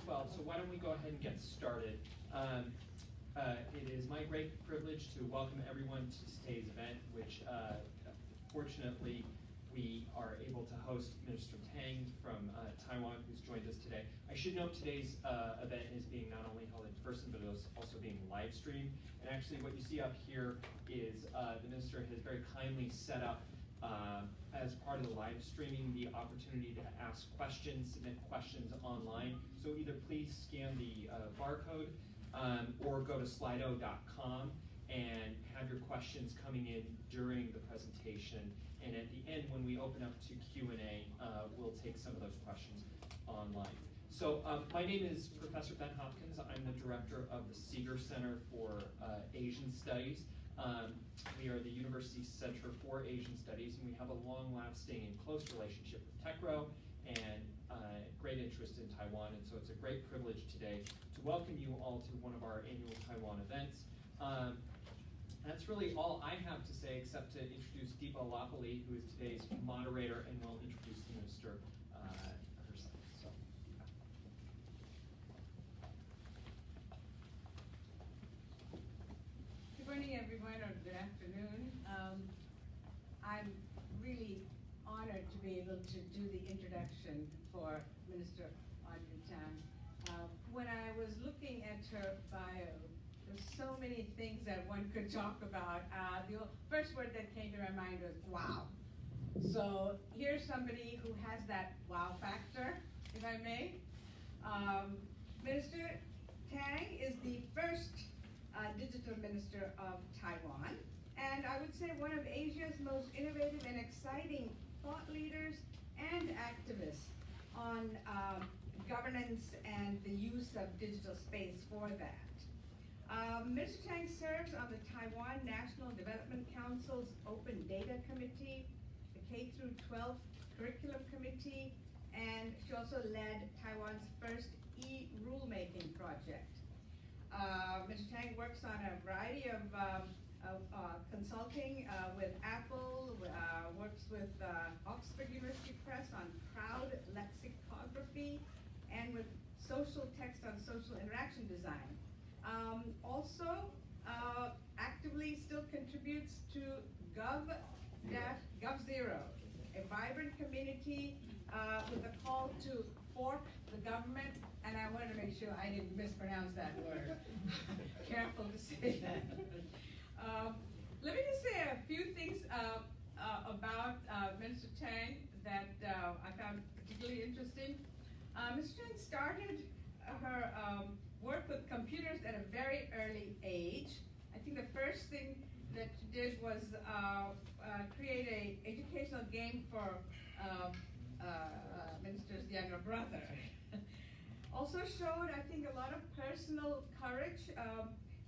12, so why don't we go ahead and get started. It is my great privilege to welcome everyone to today's event, which fortunately we are able to host Minister Tang from Taiwan, who's joined us today. I should note today's event is being not only held in person, but it is also being live streamed. And actually what you see up here is the minister has very kindly set up as part of the live streaming, the opportunity to ask questions, submit questions online. So either please scan the barcode or go to slido.com and have your questions coming in during the presentation. And at the end, when we open up to Q&A, we'll take some of those questions online. So my name is Professor Ben Hopkins. I'm the director of the Seeger Center for Asian Studies. We are the University Center for Asian Studies, and we have a long-lasting and close relationship with TechRo and great interest in Taiwan. And so it's a great privilege today to welcome you all to one of our annual Taiwan events. That's really all I have to say, except to introduce Deepa Lapali, who is today's moderator, and will introduce the minister herself. So, Good morning, everyone, or good afternoon. I'm really honored to be able to do the introduction for Minister Audrey Tang. When I was looking at her bio, there's so many things that one could talk about. The first word that came to my mind was wow. So here's somebody who has that wow factor, if I may. Minister Tang is the first digital minister of Taiwan, and I would say one of Asia's most innovative and exciting thought leaders and activists on governance and the use of digital space for that. Mr. Tang serves on the Taiwan National Development Council's Open Data Committee, the K-12 Curriculum Committee, and she also led Taiwan's first e-rulemaking project. Mr. Tang works on a variety of consulting with Apple, works with Oxford University Press on crowd lexicography, and with social text on social interaction design. Also, actively still contributes to GovZero, a vibrant community with a call to fork the government, and I wanted to make sure I didn't mispronounce that word. Careful to say that. Let me just say a few things about Minister Tang that I found particularly interesting. Ms. Tang started her work with computers at a very early age. I think the first thing that she did was create an educational game for Minister's younger brother. Also showed, I think, a lot of personal courage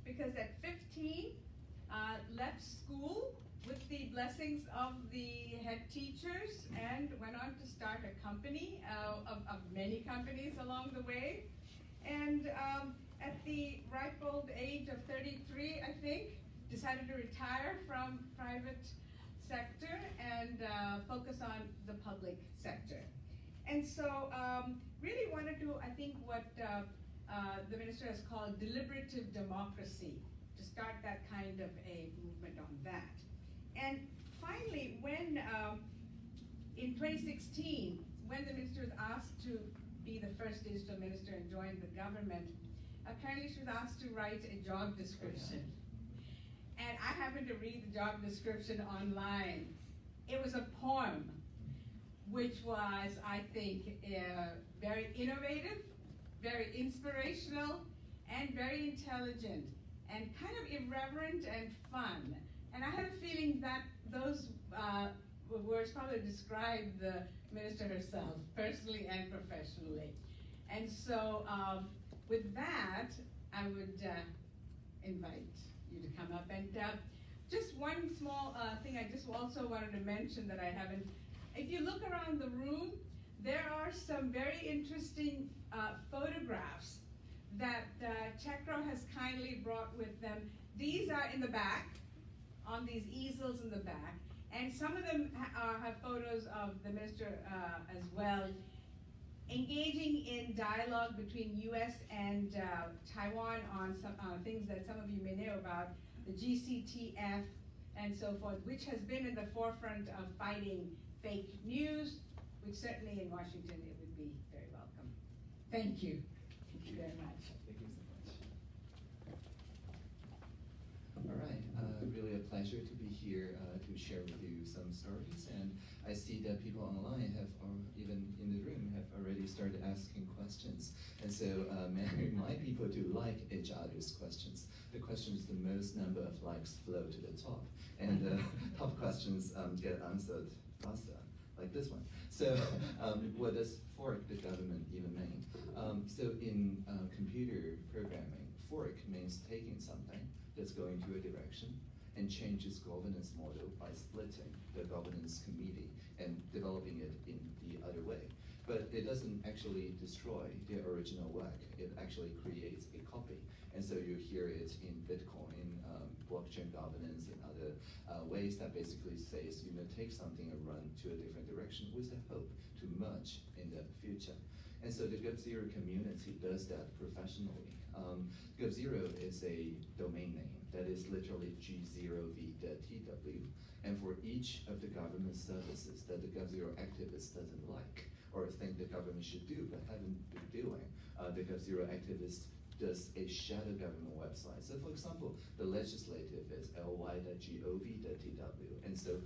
because at 15, left school with the blessings of the head teachers and went on to start a company of many companies along the way. And at the ripe old age of 33, I think, decided to retire from private sector and focus on the public sector. And so really wanted to, I think, what the minister has called deliberative democracy, to start that kind of a movement on that. And finally, when in 2016, when the minister was asked to be the first digital minister and join the government, apparently she was asked to write a job description. And I happened to read the job description online. It was a poem, which was, I think, very innovative, very inspirational, and very intelligent, and kind of irreverent and fun. And I had a feeling that those words probably describe the minister herself, personally and professionally. And so with that, I would invite you to come up. And just one small thing I just also wanted to mention that I haven't. If you look around the room, there are some very interesting photographs that TechRo has kindly brought with them. These are in the back, on these easels in the back, and some of them have photos of the minister as well. engaging in dialogue between US and Taiwan on some things that some of you may know about, the GCTF and so forth, which has been in the forefront of fighting fake news, which certainly in Washington it would be very welcome. Thank you. Thank you very much. Thank you so much. All right, really a pleasure to be here to share with you some stories, and I see that people online have, or even in the room, have already started asking questions, and so may I remind people to like each other's questions. The questions, the most number of likes flow to the top, and top questions get answered faster, like this one. So what does fork the government even mean? So in computer programming, fork means taking something that's going to a direction and change its governance model by splitting the governance committee and developing it in the other way. But it doesn't actually destroy the original work. It actually creates a copy. And so you hear it in Bitcoin, blockchain governance, and other ways that basically says, take something and run to a different direction with the hope to merge in the future. And so the GovZero community does that professionally. GovZero is a domain name that is literally G0V.tw. And for each of the government services that the GovZero activist doesn't like or think the government should do but haven't been doing, the GovZero activist does a shadow government website. So for example, the legislative is ly.gov.tw. And so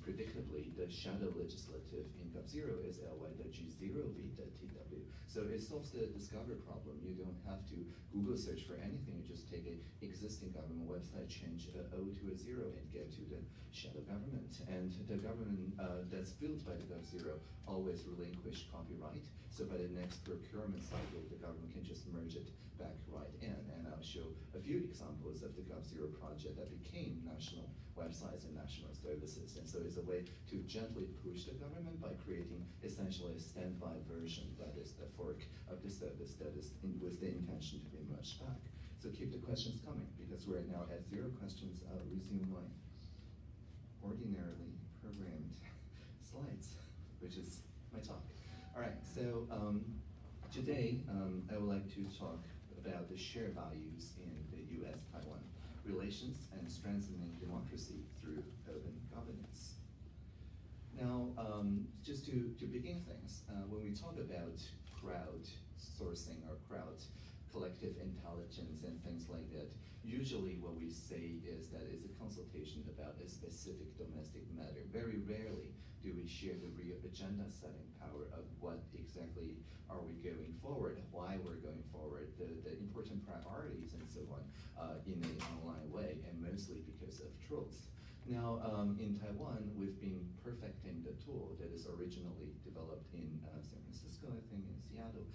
predictably, the shadow legislative in GovZero is ly.g0v.tw. So it solves the discover problem. You don't have to Google search for anything. You just take an existing government website, change a O to a 0, and get to the shadow government. And the government that's built by the GovZero always relinquish copyright. So by the next procurement cycle, the government can just merge it back right in. And I'll show a few examples of the GovZero project that became national websites and national services. And so it's a way to gently push the government by creating essentially a standby version that is the fork of the service that is with the intention to be merged back. So keep the questions coming, because we're now at 0 questions. I'll resume my ordinarily programmed slides, which is my talk. All right, so today I would like to talk about the shared values in the US-Taiwan relations and strengthening democracy through open governance. Now, just to begin things, when we talk about crowdsourcing or collective intelligence and things like that, usually what we say is that it's a consultation about a specific domestic matter. Very rarely do we share the real agenda setting power of what exactly are we going forward, why we're going forward, the important priorities and so on in an online way, and mostly because of trolls. Now, in Taiwan, we've been perfecting the tool that is originally developed in San Francisco, I think, in Seattle,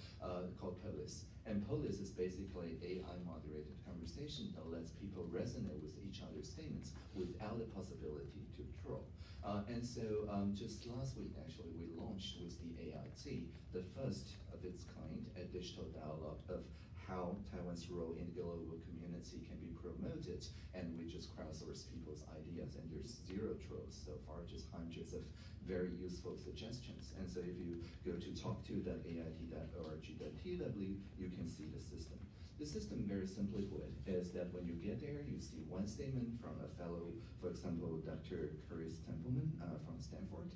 called Polis. And Polis is basically AI-moderated conversation that lets people resonate with each other's statements without the possibility to troll. And so just last week, actually, we launched with the AIT, the first of its kind, a digital dialogue of how Taiwan's role in the global community can be promoted, and we just crowdsource people's ideas, and there's 0 trolls so far, just hundreds of very useful suggestions. And so if you go to talkto.ait.org.tw, you can see the system. The system, very simply put, is that when you get there, you see one statement from a fellow, for example, Dr. Chris Templeman from Stanford,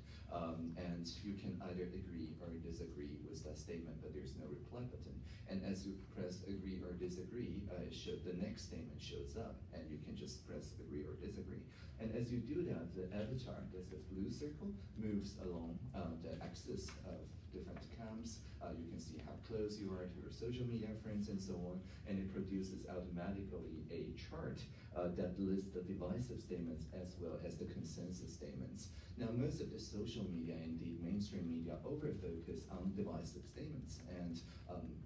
and you can either agree or disagree with that statement, but there's no reply button. And as you press agree or disagree, the next statement shows up, and you can just press agree or disagree. And as you do that, the avatar, that's the blue circle, moves along the axis of different camps. You can see how close you are to your social media friends and so on, and it produces automatically a chart that lists the divisive statements as well as the consensus statements. Now, most of the social media, indeed mainstream media, over-focus on divisive statements and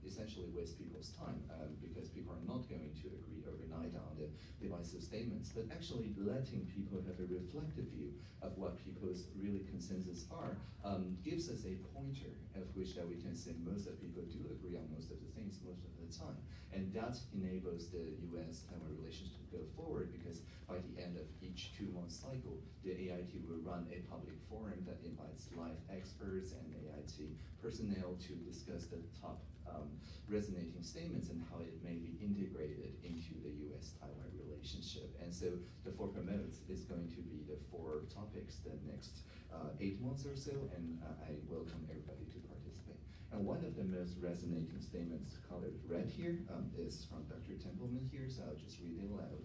essentially waste people's time because people are not going to agree overnight on the divisive statements, but actually letting people have a reflective view of what people's really consensus are gives us a pointer of which that we can say most of the people do agree on most of the things most of the time. And that enables the US-Taiwan relations to go forward, because by the end of each 2-month cycle, the AIT will run a public forum that invites live experts and AIT personnel to discuss the top resonating statements and how it may be integrated into the US-Taiwan relationship. And so the 4 promotes is going to be the 4 topics the next 8 months or so, and I welcome everybody to participate. And one of the most resonating statements colored red here is from Dr. Templeman here, so I'll just read it aloud.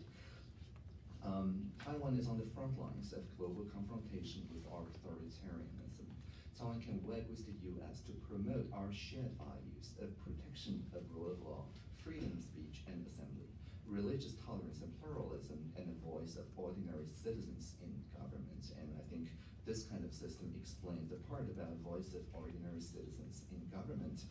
Taiwan is on the front lines of global confrontation with authoritarianism. Taiwan can work with the US to promote our shared values of protection of rule of law, freedom of speech and assembly, religious tolerance and pluralism, and the voice of ordinary citizens in government. And I think this kind of system explains the part about voice of ordinary citizens in government.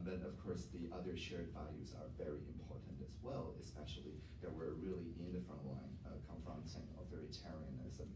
But of course, the other shared values are very important as well, especially that we're really in the front line confronting authoritarianism.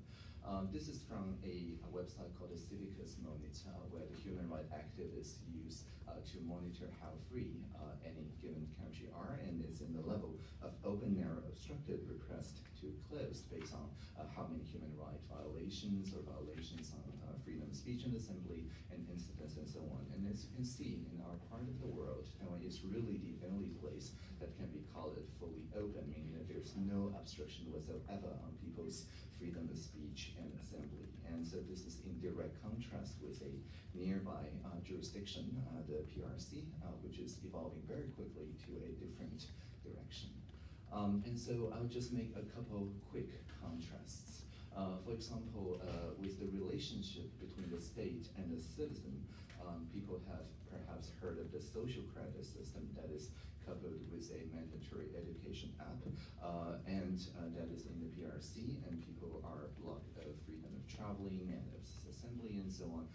This is from a website called the Civicus Monitor, where the human rights activists use to monitor how free any given country are, and it's in the level of open, narrow, obstructed, repressed to closed, based on how many human rights violations or violations on freedom of speech and assembly and incidents and so on. And as you can see, in our part of the world, Taiwan is really the only place that can be called fully open, meaning that there's no obstruction whatsoever on people's freedom of speech and assembly. And so this is in direct contrast with a nearby jurisdiction, the PRC, which is evolving very quickly to a different direction. And so I'll just make a couple quick contrasts. For example, with the relationship between the state and the citizen, people have perhaps heard of the social credit system that is coupled with a mandatory education app, and that is in the PRC, and people are blocked of freedom of traveling and of assembly and so on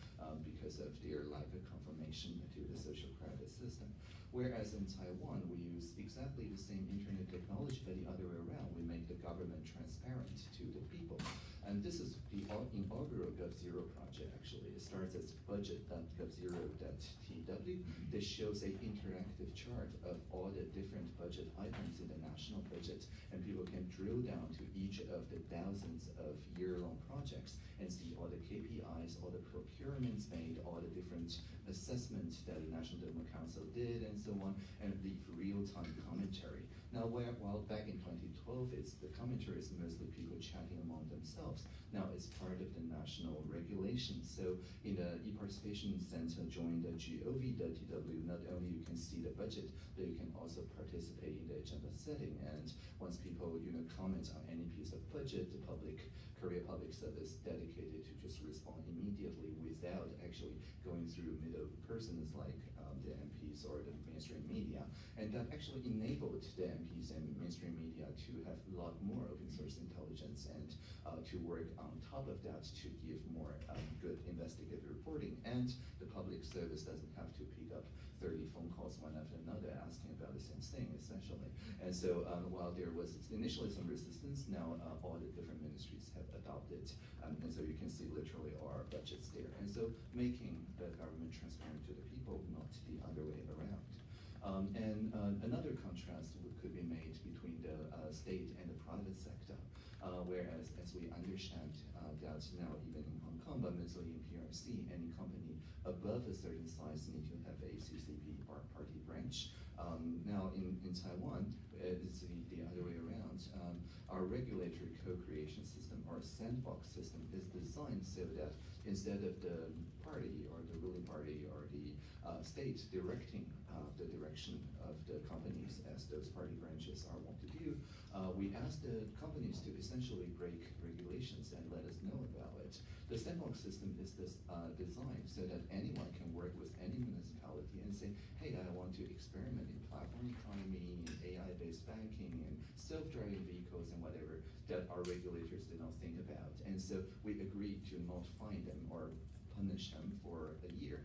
because of their lack of conformation to the social credit system. Whereas in Taiwan, we use exactly the same internet technology, but the other way around. We make the government transparent to the people. And this is the inaugural GovZero project, actually. It starts as budget.govzero.tw. This shows an interactive chart of all the different budget items in the national budget, and people can drill down to each of the thousands of year-long projects and see all the KPIs, all the procurements made, all the different assessments that the National Development Council did, and so on, and the real-time commentary. Now, while back in 2012, the commentary is mostly people chatting among themselves. Now it's part of the national regulation. So in the e-participation center, join the gov.tw, not only you can see the budget, but you can also participate in the agenda setting. And once people comment on any piece of budget, the Korea Public Service dedicated to just respond immediately without actually going through middle persons like the MPs or the mainstream media. And that actually enabled the MPs and mainstream media to have a lot more open source intelligence and to work on top of that to give more good investigative reporting. And the public service doesn't have to pick up 30 phone calls one after another asking about the same thing, essentially. And so while there was initially some resistance, now all the different ministries have adopted. And so you can see literally our budgets there. And so making the government transparent to the people, not the other way around. And another contrast could be made between the state and the private sector, whereas as we understand that now even in Hong Kong, but mostly in PRC, any company above a certain size need to have a CCP or party branch. Now in Taiwan, it's the other way around. Our regulatory co-creation system, or sandbox system, is designed so that instead of the party or the ruling party or the state directing the direction of the companies as those party branches are wont to do, we ask the companies to essentially break regulations and let us know about it. The sandbox system is designed so that anyone can work with any municipality and say, hey, I want to experiment in platform economy, in AI-based banking, and self-driving vehicles and whatever that our regulators did not think about. And so we agreed to not fine them or punish them for a year.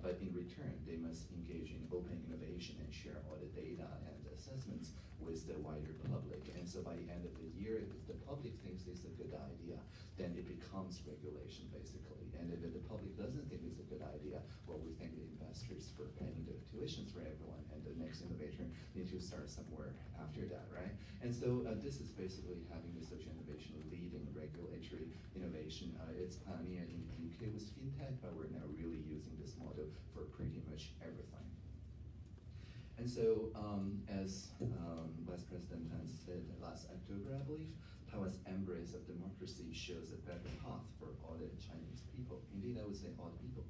But in return, they must engage in open innovation and share all the data and assessments with the wider public. And so by the end of the year, if the public thinks it's a good idea, then it becomes regulation, basically. And if the public doesn't think it's a good idea, well, we thank the investors for paying the tuitions for everyone, and the next innovator needs to start somewhere after that, right? And so this is basically having the social innovation leading regulatory innovation. It's pioneered in the UK with fintech, but we're now really using this model for pretty much everything. And so, as Vice President Tan said last October, I believe, Taiwan's embrace of democracy shows a better path for all the Chinese people. Indeed, I would say all the people.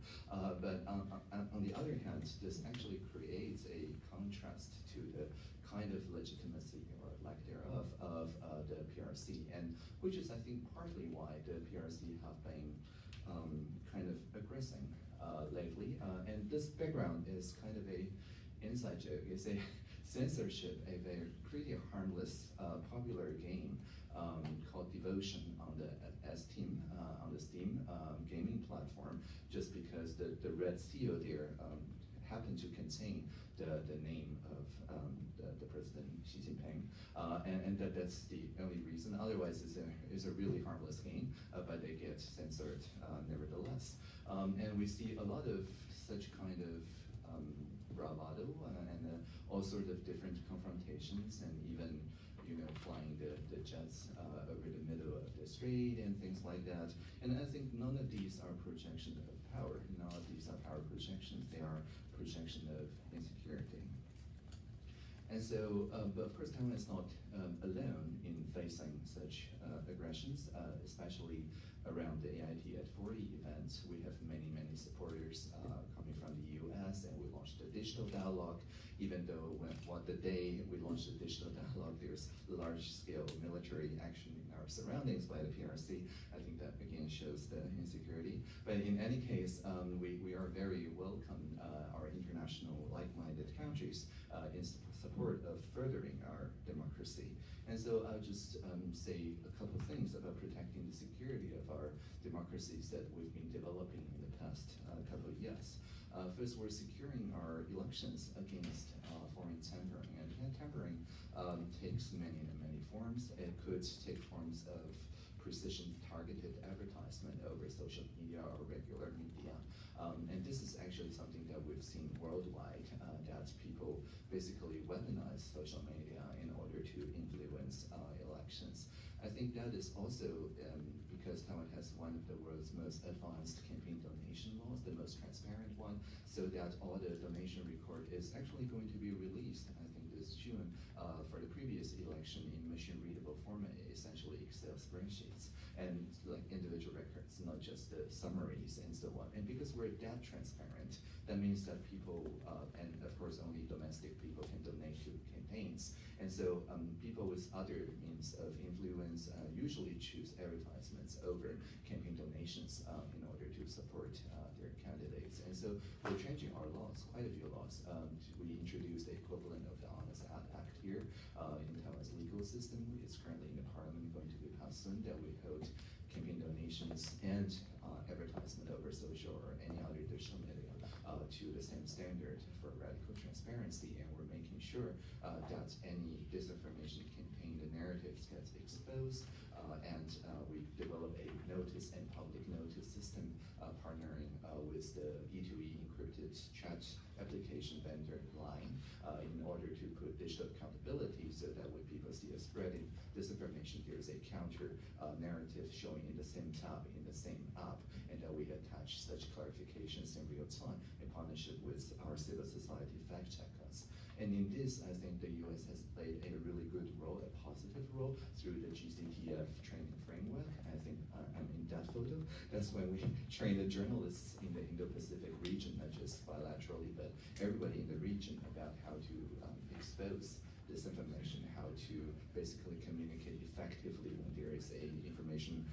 But on the other hand, this actually creates a contrast to the kind of legitimacy or lack thereof of the PRC, and which is, I think, partly why the PRC have been kind of aggressing lately. And this background is kind of a inside joke. It's a censorship of a pretty harmless popular game called Devotion on the Steam gaming platform, just because the red seal there happened to contain the name of the President Xi Jinping, and that's the only reason. Otherwise, it's a really harmless game, but they get censored nevertheless. And we see a lot of such kind of bravado and all sorts of different confrontations, and even flying the jets over the middle of the strait and things like that. And I think none of these are projection of power. None of these are power projections. They are projection of insecurity. And so, but of course, Taiwan is not alone in facing such aggressions, especially around the AIT at 40 events. We have many supporters coming from the US, and we launched the digital dialogue. Even though the day we launched the digital dialogue, there's large-scale military action in our surroundings by the PRC. I think that again shows the insecurity. But in any case, we are very welcome our international like-minded countries in support of furthering our democracy. And so I'll just say a couple of things about protecting the security of our democracies that we've been developing in the past couple of years. First, we're securing our elections against foreign tampering. And tampering takes many forms. It could take forms of precision targeted advertisement over social media or regular media. And this is actually something that we've seen worldwide, that people basically weaponize social media in order to influence elections. I think that is also because Taiwan has one of the world's most advanced campaign donation laws, the most transparent one, so that all the donation record is actually going to be released, I think this June, for the previous election in machine-readable format, essentially Excel spreadsheets, and like individual records, not just the summaries and so on. And because we're that transparent, that means that people, and of course only domestic people can donate to campaigns. And so people with other means of influence usually choose advertisements over campaign donations in order to support their candidates. And so we're changing our laws, quite a few laws. We introduced the equivalent of the Honest Ad Act here in Taiwan's legal system. It's currently in the parliament, going to be passed soon, that we hold campaign donations and advertisement over social or any other digital media to the same standard for radical transparency, and we're making sure that any disinformation campaign, the narratives gets exposed, and we develop a notice and public notice system partnering with the E2E encrypted chat application vendor Line in order to put digital accountability, so that when people see us spreading disinformation, there's a counter narrative showing in the same tab, in the same app, and that we attach such clarifications in real time in partnership with our civil society fact checkers. And in this, I think the US has played a really good role, a positive role, through the GCTF training framework. I think I'm in that photo. That's when we train the journalists in the Indo-Pacific region, not just bilaterally, but everybody in the region, about how to expose disinformation, how to basically communicate effectively when there is a information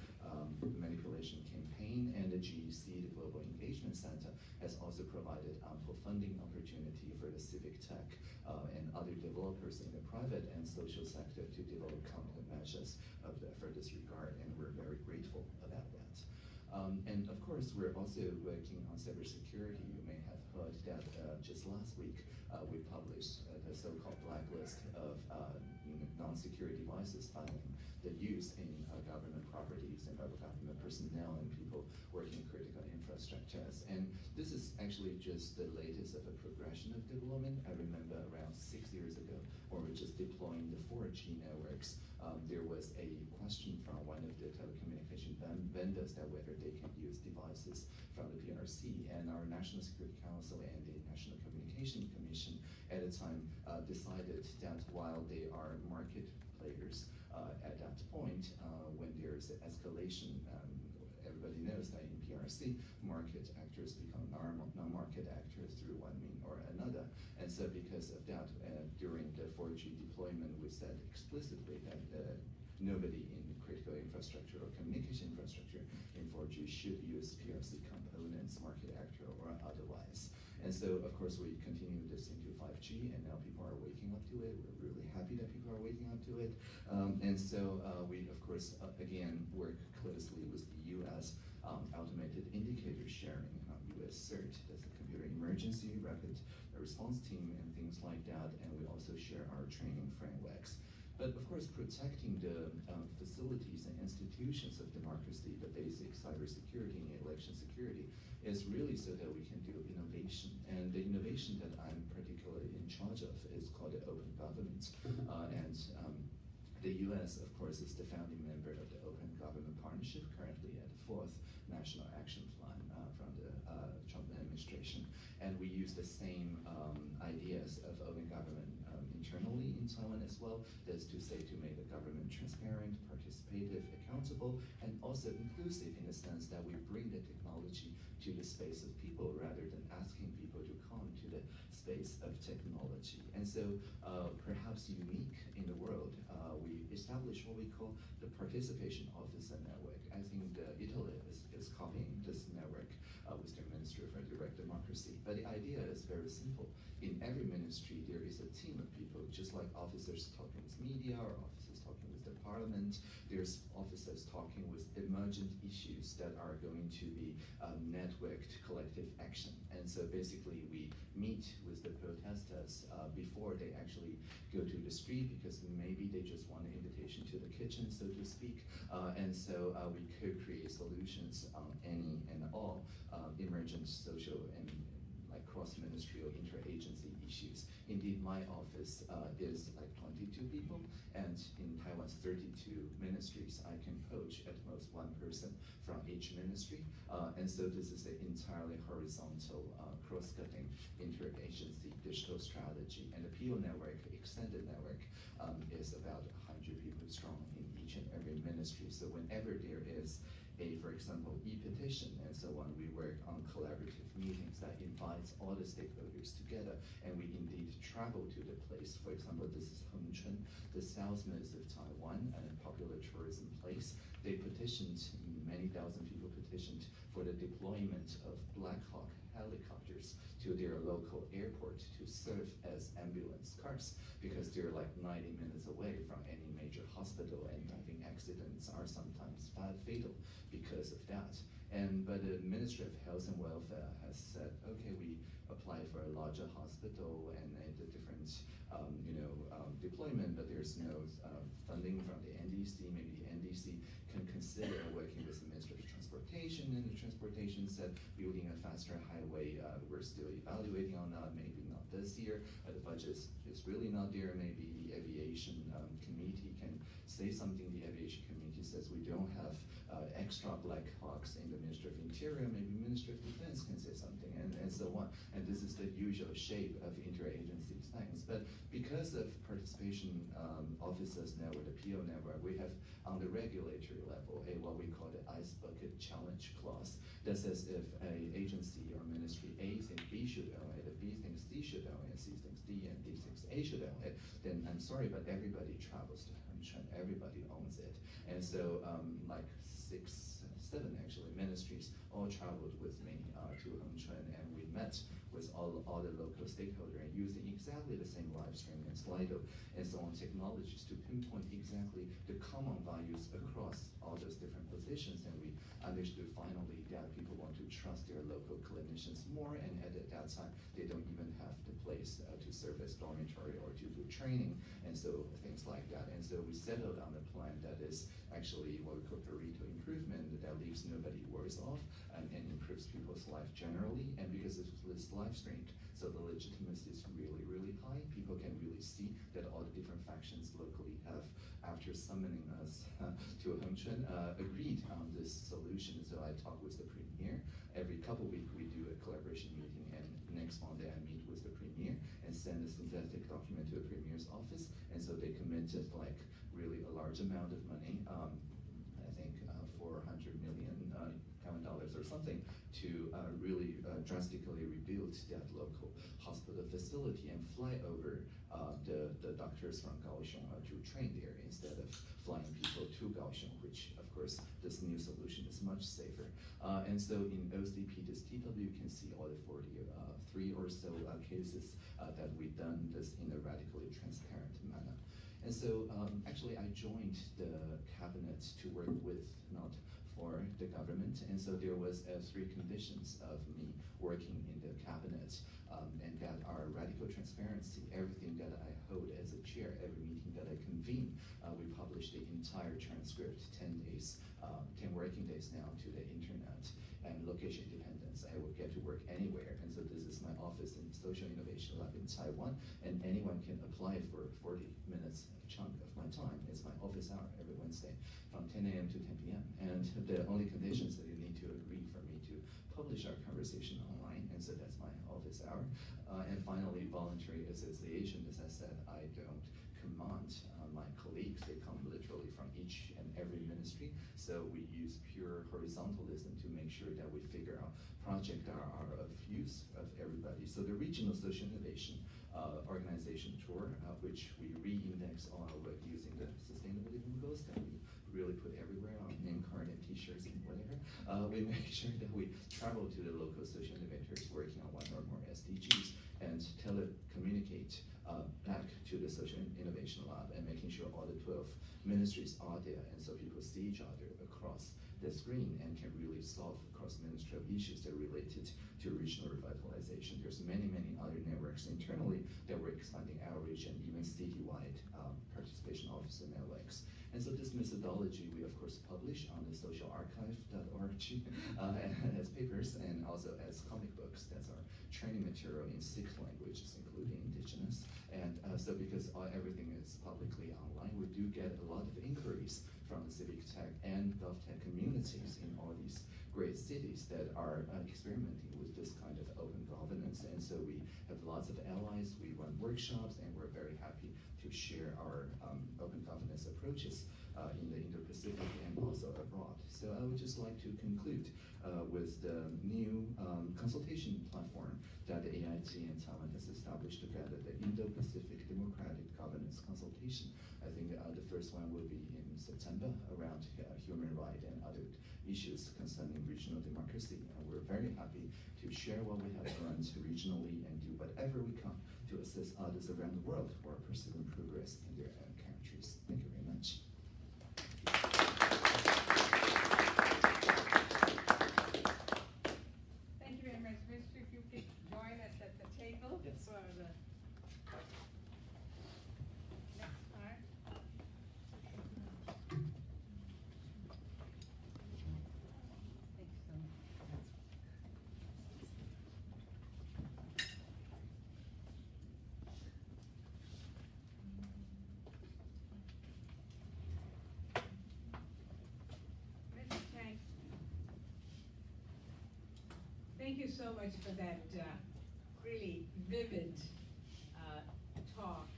manipulation campaign. And the GEC, the Global Engagement Center, has also provided ample funding opportunity for the civic tech and other developers in the private and social sector to develop countermeasures for this regard, and we're very grateful about that. And of course, we're also working on cybersecurity. You may have heard that just last week, we published the so-called blacklist of non-secure devices finding the use in government properties and other government personnel and people working in critical infrastructures. And this is actually just the latest of a progression of development. I remember around 6 years ago, or just deploying the 4G networks, there was a question from one of the telecommunication vendors that whether they can use devices from the PRC, and our National Security Council and the National Communication Commission at the time decided that while they are market players at that point, when there's an escalation, everybody knows that in PRC, market actors become non-market actors through one mean or another. And so because of that, during the 4G deployment, we said explicitly that nobody in critical infrastructure or communication infrastructure in 4G should use PRC components, market actor or otherwise. And so, of course, we continue this into 5G, and now people are waking up to it. We're really happy that people are waking up to it. And so we, of course, again, work closely with the US Automated Indicator Sharing, US-CERT, that's the Computer Emergency Rapid Response Team and things like that, and we also share our training frameworks. But of course, protecting the facilities and institutions of democracy, the basic cybersecurity and election security, is really so that we can do innovation. And the innovation that I'm particularly in charge of is called the open government. The US, of course, is the founding member of the Open Government Partnership, currently at the 4th National Action Plan from the Trump administration. And we use the same ideas of open government internally in Taiwan as well. That's to say, to make the government transparent, participative, accountable, and also inclusive in the sense that we bring the technology to the space of people rather than asking people to come to the space of technology. And so perhaps unique in the world, we established what we call the Participation Officer Network. I think Italy is copying this network with their Ministry for Direct Democracy. But the idea is very simple. In every ministry, there is a team of people, just like officers talking with media or officers talking with the parliament. There's officers talking with emergent issues that are going to be networked collective action. And so basically, we meet with the protesters before they actually go to the street, because maybe they just want an invitation to the kitchen, so to speak. And so we co-create solutions on any and all emergent social and cross-ministerial interagency issues. Indeed, my office is like 22 people, and in Taiwan's 32 ministries, I can poach at most one person from each ministry. And so this is an entirely horizontal, cross-cutting interagency digital strategy. And the PO network, extended network, is about 100 people strong in each and every ministry. So whenever there is for example, e-petition and so on, we work on collaborative meetings that invites all the stakeholders together, and we indeed travel to the place. For example, this is Hengchun, the southernmost of Taiwan, and a popular tourism place. They petitioned, many thousand people petitioned for the deployment of Black Hawk helicopters to their local airport to serve as ambulance cars, because they're like 90 minutes away from any major hospital, and I think accidents are sometimes fatal because of that. But the Ministry of Health and Welfare has said, okay, we apply for a larger hospital and a different deployment, but there's no funding from the NDC. Maybe the NDC can consider working with the Ministry of Transportation, and the Transportation said building a faster highway, we're still evaluating on that, maybe not this year. The budget is really not there. Maybe the Aviation Committee can say something. The Aviation Committee says we don't have extra Black Hawks in the Ministry of Interior. Maybe Ministry of Defense can say something, and so on. And this is the usual shape of interagency things. But because of participation officers now with the PO network, we have on the regulatory level what we call the ice bucket challenge clause that says if an agency or ministry A thinks B should own it, if B thinks C should own it, C thinks D, and D thinks A should own it, then I'm sorry, but everybody travels to Hengchun, everybody owns it. And so like 6, 7 actually ministries all traveled with me to Hengchun, and we met with all the local stakeholders and using exactly the same live stream and Slido and so on technologies to pinpoint exactly the common values across all those different positions. And we understood finally that people want to trust their local clinicians more, and at that time they don't even have the place to serve as dormitory or to do training, and so things like that. And so we settled on a plan that is actually what we call Pareto improvement, that leaves nobody worse off and improves people's life generally. And because it's live streamed, so the legitimacy is really, really high. People can really see that all the different interactions locally have, after summoning us to Hengchuan, agreed on this solution. So I talk with the premier. Every couple weeks we do a collaboration meeting, and next Monday I meet with the premier and send a synthetic document to the premier's office. And so they committed like really a large amount of money, I think 400 million Taiwan dollars or something, to really drastically rebuild that local hospital facility and fly over the doctors from Kaohsiung to train there instead of flying people to Kaohsiung, which of course this new solution is much safer. And so in OCP, this TW, you can see all the 43 or so cases that we've done this in a radically transparent manner. And so actually I joined the cabinet to work with, not for the government. And so there was 3 conditions of me working in the cabinet, and that are radical transparency. Everything that I hold as a chair, every meeting that I convene, we publish the entire transcript, 10 days, 10 working days now to the internet, and location independence. I will get to work anywhere. And so this is my office in Social Innovation Lab in Taiwan, and anyone can apply for 40 minutes chunk of my time. It's my office hour every Wednesday from 10 a.m. to 10 p.m. And the only conditions that you need to agree for me to publish our conversation online, and so that's my office hour. And finally, voluntary association. As I said, I don't command my colleagues. They come literally from each and every ministry. So we use pure horizontalism to make sure that we figure out projects that are of use of everybody. So the Regional Social Innovation Organization Tour, which we re-index all our work using the sustainable living goals that we really put everywhere on name card and t-shirts and whatever. We make sure that we travel to the local social innovators working on one or more SDGs and telecommunicate back to the Social Innovation Lab, and making sure all the 12 ministries are there, and so people see each other across the screen and can really solve cross-ministerial issues that are related to regional revitalization. There's many, many other networks internally that we're expanding outreach and even citywide participation officer networks. And so this methodology we of course publish on the socialarchive.org as papers, and also as comic books. That's our training material in 6 languages, including Indigenous. And so because everything is publicly online, we do get a lot of inquiries from the civic tech and GovTech communities in all these great cities that are experimenting with this kind of open governance. And so we have lots of allies, we run workshops, and we're very happy to share our open governance approaches in the Indo-Pacific and also abroad. So I would just like to conclude with the new consultation platform that the AIT and Taiwan has established together, the Indo-Pacific Democratic Governance Consultation. I think the first one will be in September around human rights and other issues concerning regional democracy. And we're very happy to share what we have learned regionally and do whatever we can to assist others around the world who are pursuing progress in their own countries. Thank you very much. Thank you very much, Mr. If you could join us at the table Yes. for the next part. Thanks so much. Mr. Chang, thank you so much for that really vivid talk.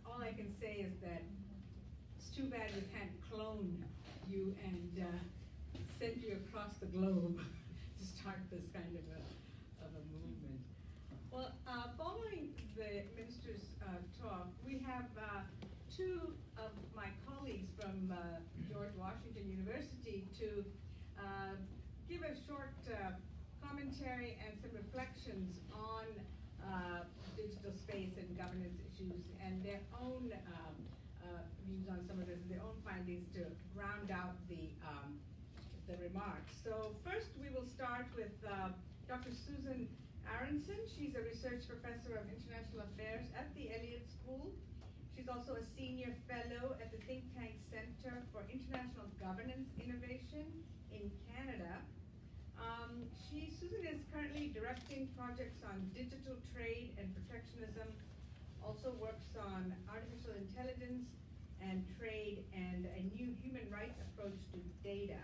All I can say is that it's too bad we can't clone you and send you across the globe to start this kind of a movement. Well, following the minister's talk, we have 2 of my colleagues from George Washington University to give a short commentary and some reflections on digital space and governance issues, and their own views on some of this, their own findings to round out the remarks. So first we will start with Dr. Susan Aronson. She's a research professor of international affairs at the Elliott School. She's also a senior fellow at the think tank Center for International Governance Innovation in Canada. Susan is currently directing projects on digital trade and protectionism, also works on artificial intelligence and trade and a new human rights approach to data.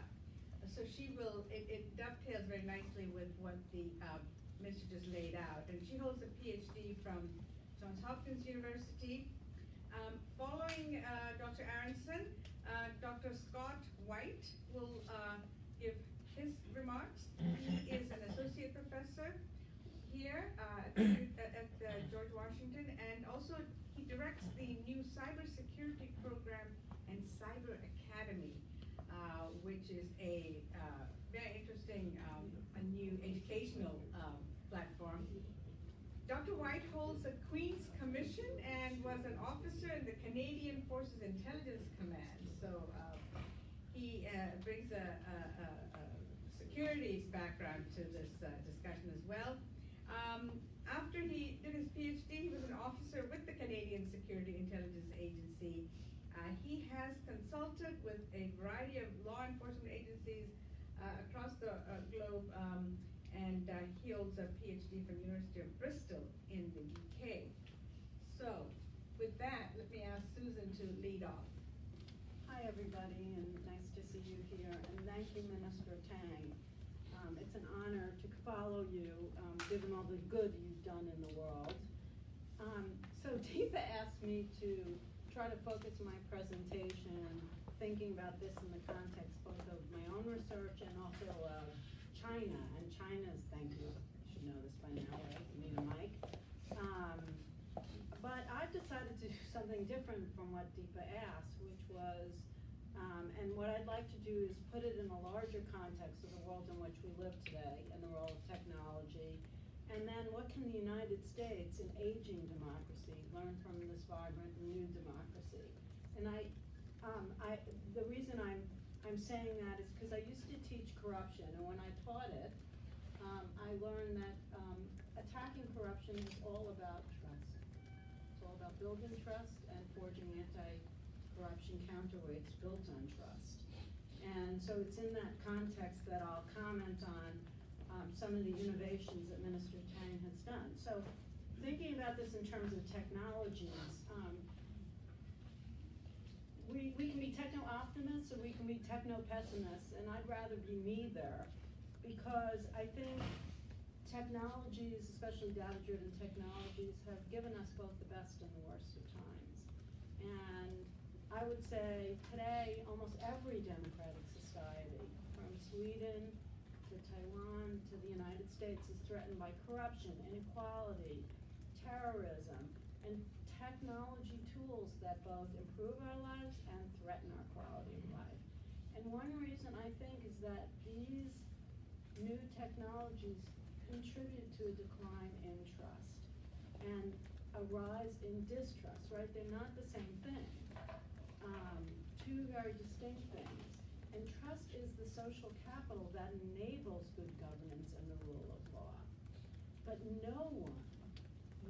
So she will, it dovetails very nicely with what the minister just laid out. And she holds a PhD from Johns Hopkins University. Following Dr. Aronson, Dr. Scott White will give his remarks. He is an associate professor here at George Washington, and also he directs the new cybersecurity program and Cyber Academy, which is a very interesting, a new educational platform. Dr. White holds a Queen's Commission and was an officer in the Canadian Forces Intelligence Command. So he brings a security background to this discussion as well. After he did his PhD, he was an officer with the Canadian Security Intelligence Agency. He has consulted with a variety of law enforcement agencies across the globe, and he holds a PhD from the University of Bristol in the UK. So, with that, let me ask Susan to lead off. Hi, everybody, and nice to see you here. And thank you, Minister Tang. It's an honor to follow you, given all the good you've done in the world. So Deepa asked me to try to focus my presentation thinking about this in the context both of my own research and also of China. And China's, thank you, you should know this by now, right? You need a mic. But I've decided to do something different from what Deepa asked, which was, and what I'd like to do is put it in a larger context of the world in which we live today and the role of technology. And then what can the United States, an aging democracy, learn from this vibrant new democracy? And the reason I'm saying that is because I used to teach corruption, and when I taught it, I learned that attacking corruption is all about trust. It's all about building trust and forging anti-corruption counterweights built on trust. And so it's in that context that I'll comment on some of the innovations that Minister Tang has done. So thinking about this in terms of technologies, we can be techno-optimists or we can be techno-pessimists, and I'd rather be neither, because I think technologies, especially data-driven technologies, have given us both the best and the worst of times. And I would say today, almost every democratic society, from Sweden to Taiwan to the United States, is threatened by corruption, inequality, terrorism, and technology tools that both improve our lives and threaten our quality of life. And one reason I think is that these new technologies contribute to a decline in trust and a rise in distrust, right? They're not the same thing. Two very distinct things. And trust is the social capital that enables good governance and the rule of law. But no one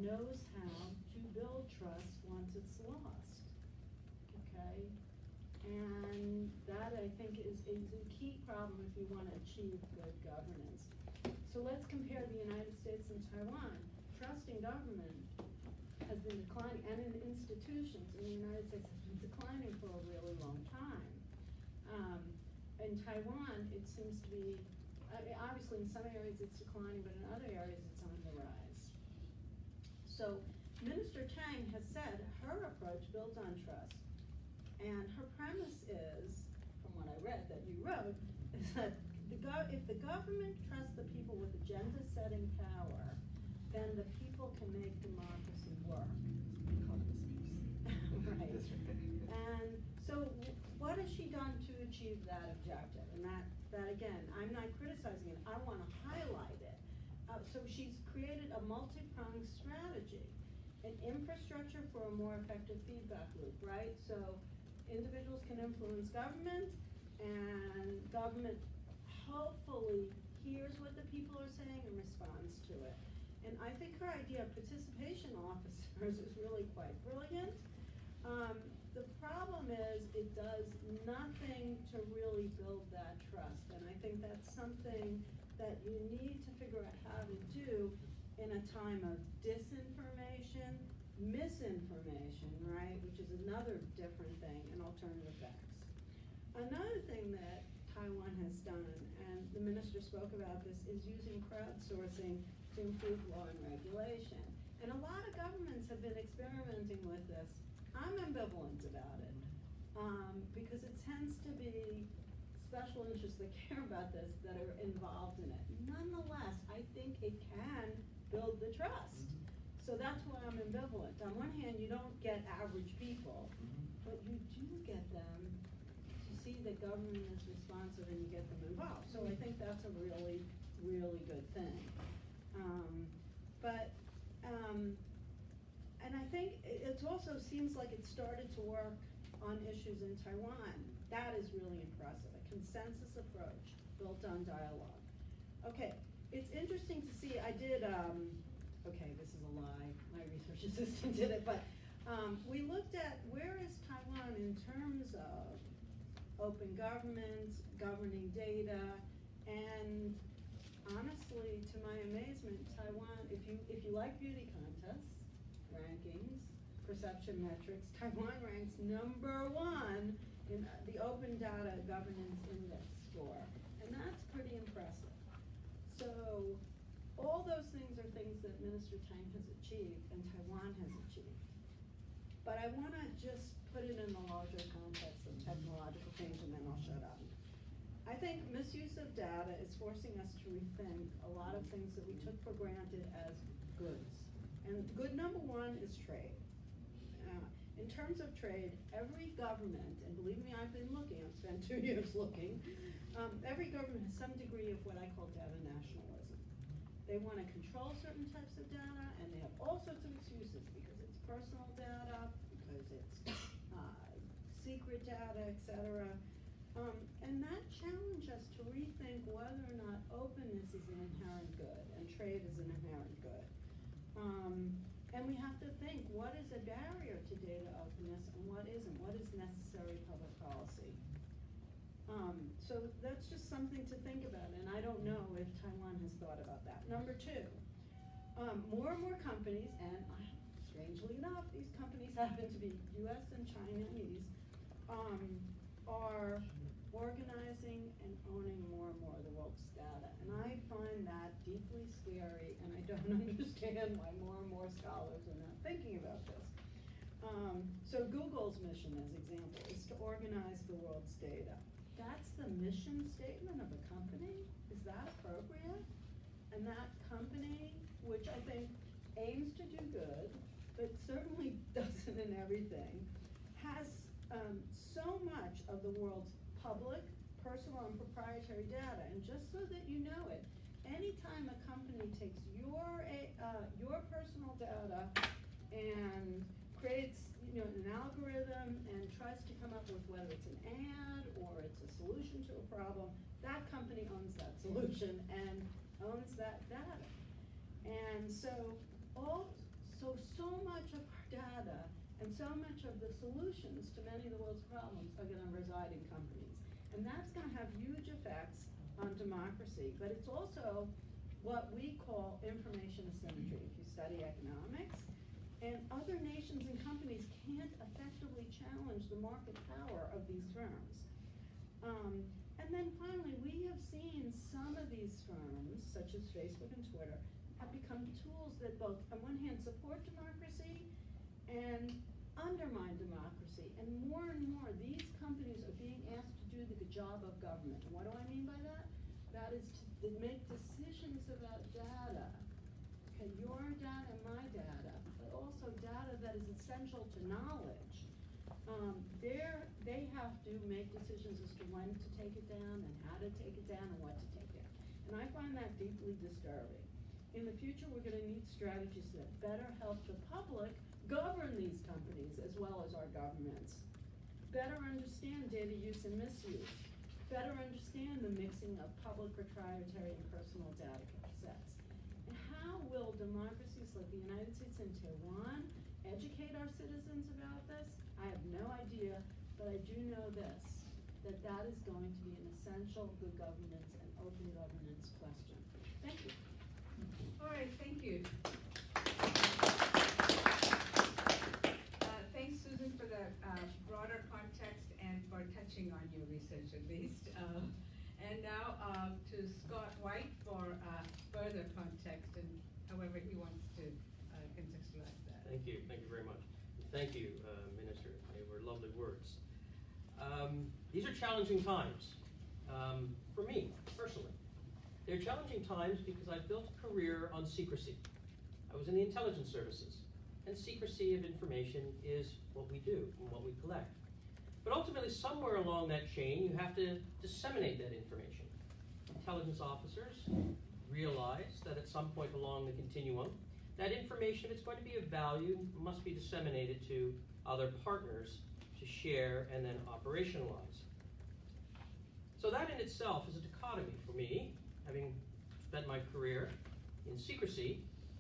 knows how to build trust once it's lost, okay? And that, I think, is a key problem if you want to achieve good governance. So let's compare the United States and Taiwan. Trust in government has been declining, and in institutions in the United States has been declining for a really long time. In Taiwan, it seems to be, obviously in some areas it's declining, but in other areas it's on the rise. So Minister Tang has said her approach builds on trust, and her premise is, from what I read that you wrote, is that if the government trusts the people with agenda-setting power, then the people can make democracy work. Right. And so what has she done to achieve that objective? And that again, I'm not criticizing it, I want to highlight it. So she's created a multi-pronged strategy, an infrastructure for a more effective feedback loop, right? So individuals can influence government, and government hopefully hears what the people are saying and responds to it. And I think her idea of participation officers is really quite brilliant. The problem is it does nothing to really build that trust. And I think that's something that you need to figure out how to do in a time of disinformation, misinformation, right, which is another different thing, and alternative facts. Another thing that Taiwan has done, and the minister spoke about this, is using crowdsourcing to improve law and regulation. And a lot of governments have been experimenting with this. I'm ambivalent about it, because it tends to be special interests that care about this that are involved in it. Nonetheless, I think it can build the trust. So that's why I'm ambivalent. On one hand, you don't get average people, but you do get them to see that government is responsive and you get them involved. So I think that's a really, really good thing. And I think it also seems like it started to work on issues in Taiwan. That is really impressive, a consensus approach built on dialogue. Okay, it's interesting to see, I did, okay, this is a lie, my research assistant did it, but we looked at where is Taiwan in terms of open government, governing data, and honestly, to my amazement, Taiwan, if you like beauty contests, rankings, perception metrics, Taiwan ranks #1 in the Open Data Governance Index score, and that's pretty impressive. So all those things are things that Minister Tang has achieved and Taiwan has achieved. But I want to just put it in the larger context of technological change, and then I'll shut up. I think misuse of data is forcing us to rethink a lot of things that we took for granted as goods. And good #1 is trade. In terms of trade, every government, and believe me, I've been looking, I've spent 2 years looking, every government has some degree of what I call data nationalism. They want to control certain types of data, and they have all sorts of excuses, because it's personal data, because it's secret data, etc. And that challenged us to rethink whether or not openness is an inherent good, and trade is an inherent good. And we have to think, what is a barrier to data openness and what isn't? What is necessary public policy? So that's just something to think about, and I don't know if Taiwan has thought about that. #2, more and more companies, and strangely enough, these companies happen to be US and Chinese, are organizing and owning more and more of the world's data. And I find that deeply scary, and I don't understand why more and more scholars are not thinking about this. So Google's mission, as example, is to organize the world's data. That's the mission statement of a company? Is that appropriate? And that company, which I think aims to do good, but certainly doesn't in everything, has so much of the world's public, personal, and proprietary data. And just so that you know it, anytime a company takes your personal data and creates an algorithm and tries to come up with whether it's an ad or it's a solution to a problem, that company owns that solution and owns that data. And so much of our data and so much of the solutions to many of the world's problems are going to reside in companies. And that's going to have huge effects on democracy, but it's also what we call information asymmetry, if you study economics. And other nations and companies can't effectively challenge the market power of these firms. And then finally, we have seen some of these firms, such as Facebook and Twitter, have become tools that both, on one hand, support democracy and undermine democracy. And more, these companies are being asked to do the job of government. And what do I mean by that? That is to make decisions about data. Okay, your data and my data, but also data that is essential to knowledge. They have to make decisions as to when to take it down and how to take it down and what to take down. And I find that deeply disturbing. In the future, we're going to need strategies that better help the public govern these companies as well as our governments. Better understand data use and misuse. Better understand the mixing of public, proprietary, and personal data sets. And how will democracies like the United States and Taiwan educate our citizens about this? I have no idea, but I do know this, that is going to be an essential good governance and open governance question. Thank you. All right, thank you. touching on your research at least. And now to Scott White for further context and however he wants to contextualize that. Thank you very much. Thank you, Minister. They were lovely words. These are challenging times for me, personally. They're challenging times because I've built a career on secrecy. I was in the intelligence services, and secrecy of information is what we do and what we collect. But ultimately, somewhere along that chain, you have to disseminate that information. Intelligence officers realize that at some point along the continuum, that information, if it's going to be of value, must be disseminated to other partners to share and then operationalize. So that in itself is a dichotomy for me, having spent my career in secrecy,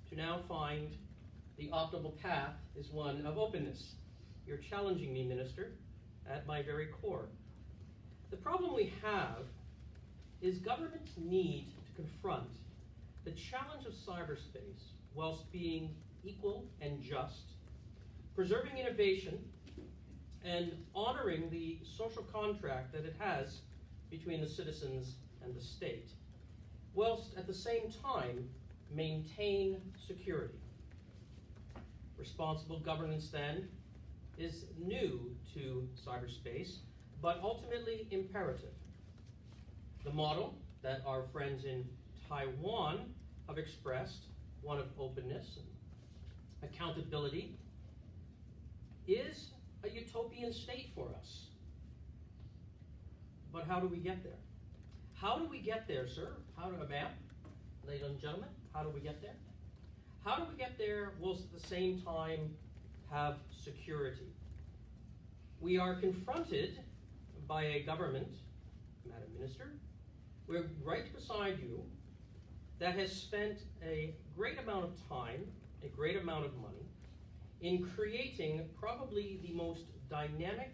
to now find the optimal path is one of openness. You're challenging me, Minister, at my very core. The problem we have is governments need to confront the challenge of cyberspace whilst being equal and just, preserving innovation, and honoring the social contract that it has between the citizens and the state, whilst at the same time maintain security. Responsible governance, then, is new to cyberspace, but ultimately imperative. The model that our friends in Taiwan have expressed, one of openness and accountability, is a utopian state for us. But how do we get there? How do we get there, sir? Ma'am, ladies and gentlemen, how do we get there? How do we get there whilst at the same time have security? We are confronted by a government, Madam Minister, we're right beside you, that has spent a great amount of time, a great amount of money, in creating probably the most dynamic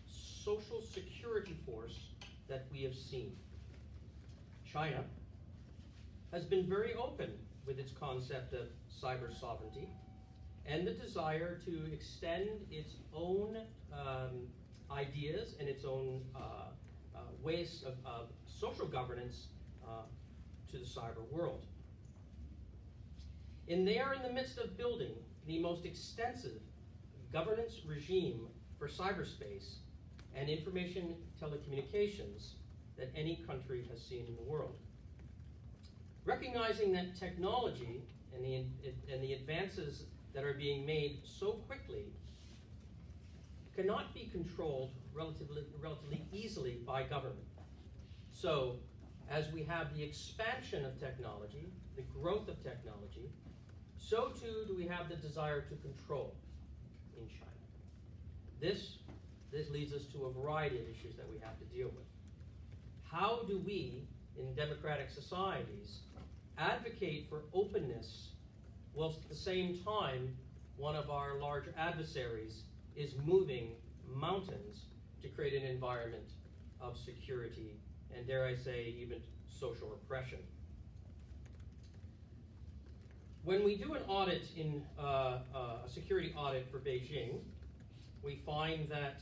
social security force that we have seen. China has been very open with its concept of cyber sovereignty and the desire to extend its own ideas and its own ways of social governance to the cyber world. And they are in the midst of building the most extensive governance regime for cyberspace and information telecommunications that any country has seen in the world. Recognizing that technology and the advances that are being made so quickly cannot be controlled relatively easily by government. So, as we have the expansion of technology, the growth of technology, so too do we have the desire to control in China. This leads us to a variety of issues that we have to deal with. How do we, in democratic societies, advocate for openness whilst at the same time one of our large adversaries is moving mountains to create an environment of security and, dare I say, even social repression? When we do an audit in a security audit for Beijing, we find that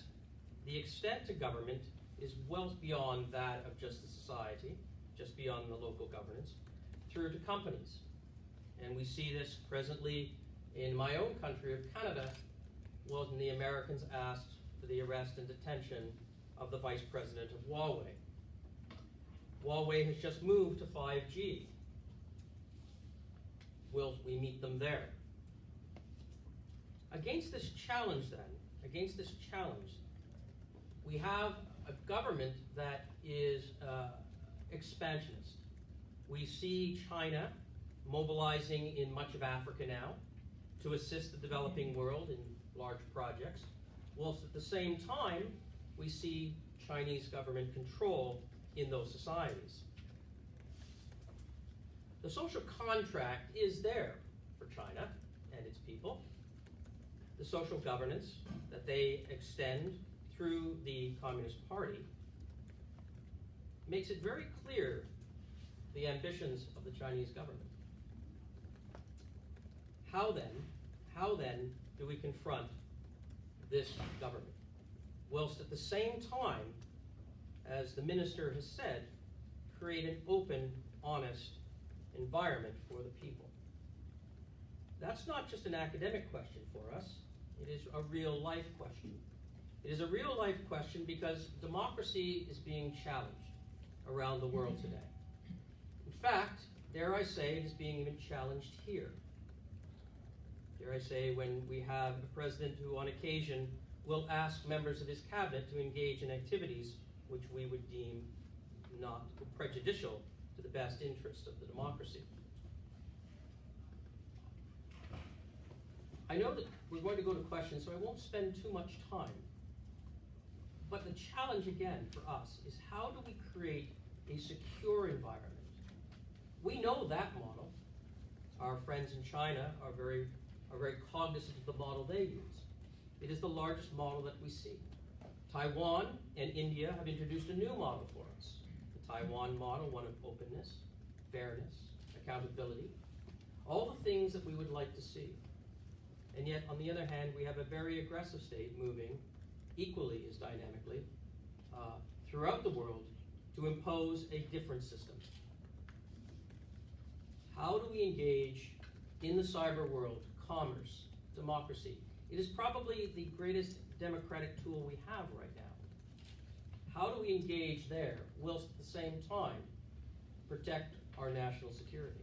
the extent to government is well beyond that of just the society, just beyond the local governance, through to companies. And we see this presently in my own country of Canada, when the Americans asked for the arrest and detention of the vice president of Huawei. Huawei has just moved to 5G. Will we meet them there? Against this challenge, we have a government that is expansionist. We see China mobilizing in much of Africa now to assist the developing world in large projects, whilst at the same time we see Chinese government control in those societies. The social contract is there for China and its people. The social governance that they extend through the Communist Party makes it very clear the ambitions of the Chinese government. How then do we confront this government, whilst at the same time as the minister has said, create an open, honest environment for the people. That's not just an academic question for us, it is a real life question. It is a real life question because democracy is being challenged around the world today. In fact, dare I say, it is being even challenged here. Dare I say, when we have a president who on occasion will ask members of his cabinet to engage in activities which we would deem not prejudicial to the best interests of the democracy. I know that we're going to go to questions, so I won't spend too much time. But the challenge again for us is, how do we create a secure environment? We know that model. Our friends in China are very cognizant of the model they use. It is the largest model that we see. Taiwan and India have introduced a new model for us. The Taiwan model, one of openness, fairness, accountability, all the things that we would like to see. And yet, on the other hand, we have a very aggressive state moving equally as dynamically throughout the world to impose a different system. How do we engage in the cyber world, commerce, democracy? It is probably the greatest democratic tool we have right now. How do we engage there whilst at the same time protect our national security?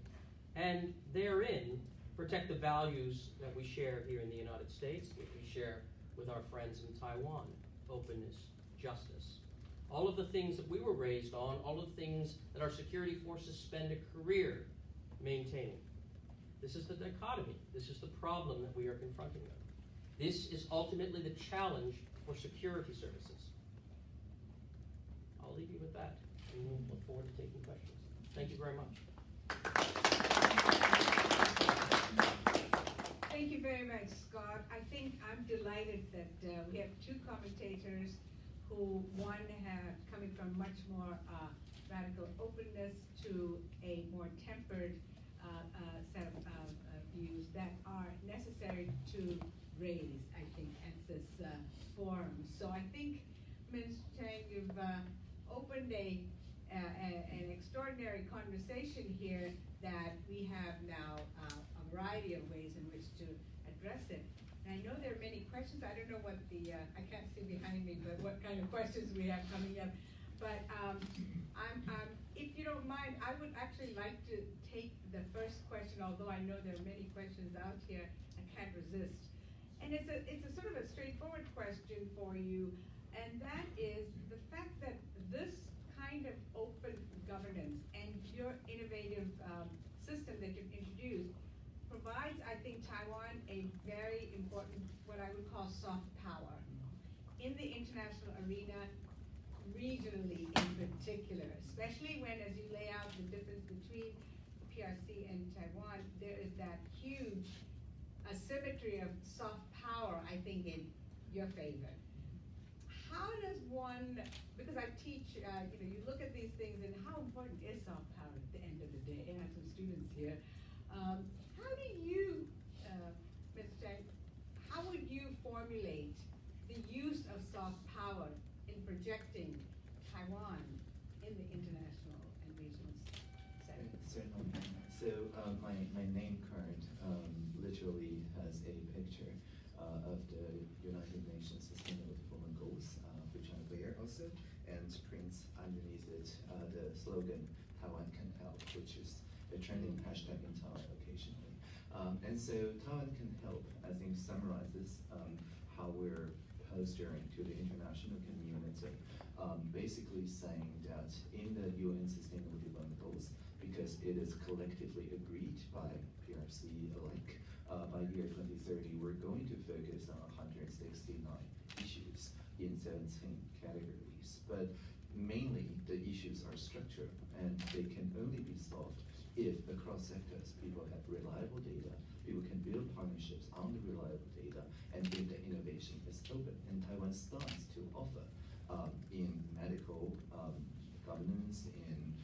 And therein, protect the values that we share here in the United States, that we share with our friends in Taiwan: openness, justice. All of the things that we were raised on, all of the things that our security forces spend a career maintaining. This is the dichotomy. This is the problem that we are confronting with. This is ultimately the challenge for security services. I'll leave you with that, and we'll look forward to taking questions. Thank you very much. Thank you very much, Scott. I think I'm delighted that we have two commentators who, one coming from much more radical openness to a more tempered set of views that are necessary to raise, I think, at this forum. So I think, Ms. Chang, you've opened an extraordinary conversation here that we have now a variety of ways in which to address it. And I know there are many questions. I don't know what I can't see behind me, but what kind of questions we have coming up. But if you don't mind, I would actually like to take the first question, although I know there are many questions out here. I can't resist. And it's a sort of a straightforward question for you, and that is the fact that this kind of open governance and your innovative system that you've introduced provides, I think, Taiwan a very important, what I would call soft power in the international arena, regionally in particular, especially when, as you lay out the difference between PRC and Taiwan, there is that huge asymmetry of soft power, I think, in your favor. How does one, because I teach, you look at these things and how important is soft power at the end of the day? I have some students here. How do you, Ms. Chang, how would you formulate the use of soft power in projecting Taiwan in the international and regional setting? Certainly. So my name card literally has a picture of the United Nations Sustainable Development Goals, which I wear also, and prints underneath it the slogan, Taiwan can help, which is a trending hashtag in Taiwan occasionally. And so Taiwan can help, I think, summarizes how we're posturing to the international community, basically saying that in the UN Sustainable Development Goals, because it is collectively agreed by PRC alike, by year 2030, we're going to focus on 169 issues in 17 categories. But mainly, the issues are structural, and they can only be solved if across sectors people have reliable data, people can build partnerships on the reliable data, and if the innovation is open. And Taiwan starts to offer in medical governance, in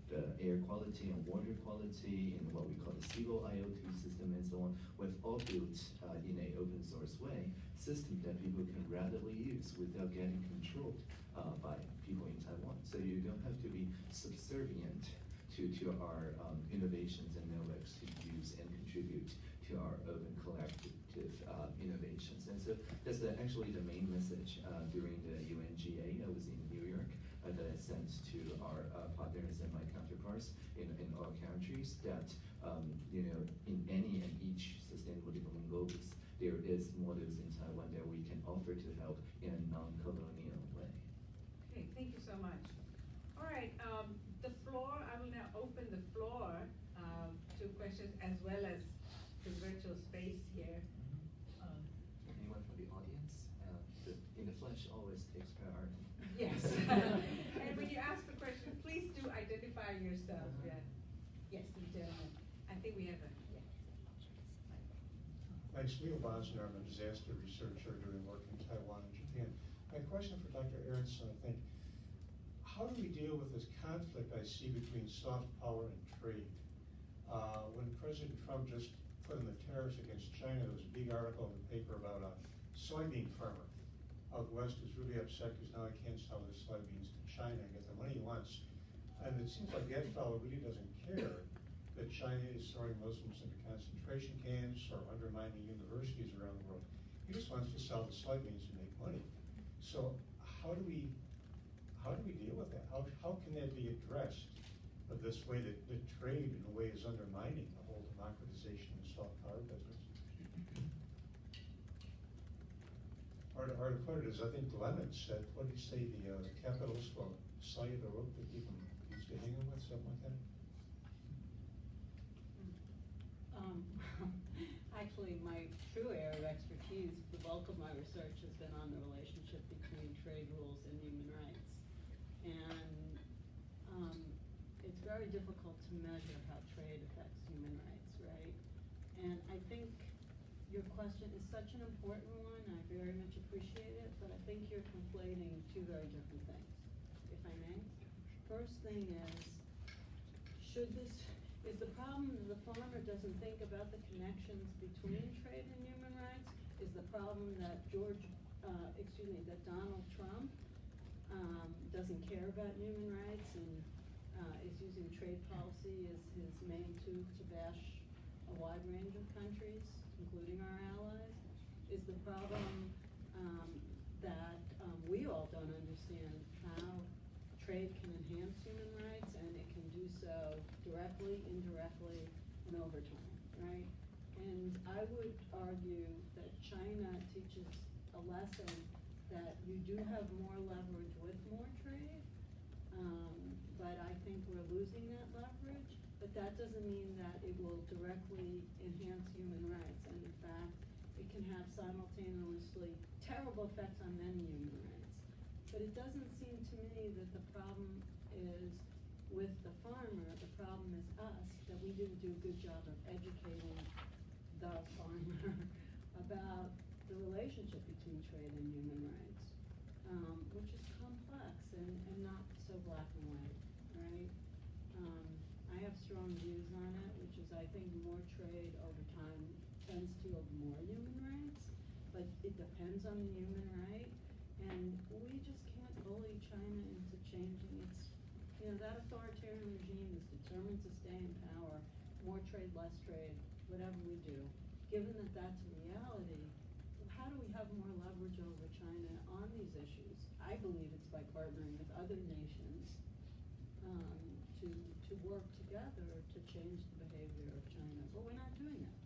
the the air quality and water quality and what we call the civil IoT system and so on, we've all built in an open source way system that people can readily use without getting controlled by people in Taiwan. So you don't have to be subservient to our innovations and knowledge to use and contribute to our open collective innovations. And so that's actually the main message during the UNGA. I was in New York that I sent to our partners and my counterparts in all countries that you know, in any and each sustainable development goals, there is models in Taiwan that we can offer to help in a non-colonial way. Okay, thank you so much. All right, the floor, I will now open the floor to questions as well as the virtual space here. Anyone from the audience? In the flesh always takes priority. Yes. And when you ask the question, please do identify yourself. Yeah. Yes, the gentleman. I think we have a, yeah. Thanks, Neil Bosner. I'm a disaster researcher doing work in Taiwan and Japan. My question for Dr. Aronson, I think, how do we deal with this conflict I see between soft power and trade? When President Trump just put in the tariffs against China, there was a big article in the paper about a soybean farmer out west who's really upset because now he can't sell his soybeans to China and get the money he wants. And it seems like that fellow really doesn't care that China is throwing Muslims into concentration camps or undermining universities around the world. He just wants to sell the soybeans and make money. So how do we deal with that? How can that be addressed of this way that trade in a way is undermining the whole democratization of soft power business? Or to put it as I think Lemon said, what did he say, the capitalists will sell you the rope that you can use to hang them with, something like that? Actually, my true area of expertise, the bulk of my research has been on the relationship between trade rules and human rights. And it's very difficult to measure how trade affects human rights, right? And I think your question is such an important one. I very much appreciate it, but I think you're conflating two very different things, if I may. First thing is the problem that the farmer doesn't think about the connections between trade and human rights? Is the problem that that Donald Trump doesn't care about human rights and is using trade policy as his main tooth to bash a wide range of countries, including our allies? Is the problem that we all don't understand how trade can enhance human rights, and it can do so directly, indirectly, and over time, right? And I would argue that China teaches a lesson that you do have more leverage with more trade, but I think we're losing that leverage. But that doesn't mean that it will directly enhance human rights. And in fact, it can have simultaneously terrible effects on many human rights. But it doesn't seem to me that the problem is with the farmer. The problem is us, that we didn't do a good job of educating the farmer about the relationship between trade and human rights, which is complex and not so black and white, right? I have strong views on it, which is I think more trade over time tends to yield more human rights, but it depends on the human right, and we just can't bully China into changing its, that authoritarian regime is determined to stay in power, more trade, less trade, whatever we do. Given that that's a reality, how do we have more leverage over China on these issues? I believe it's by partnering with other nations to work together to change the behavior of China, but we're not doing that.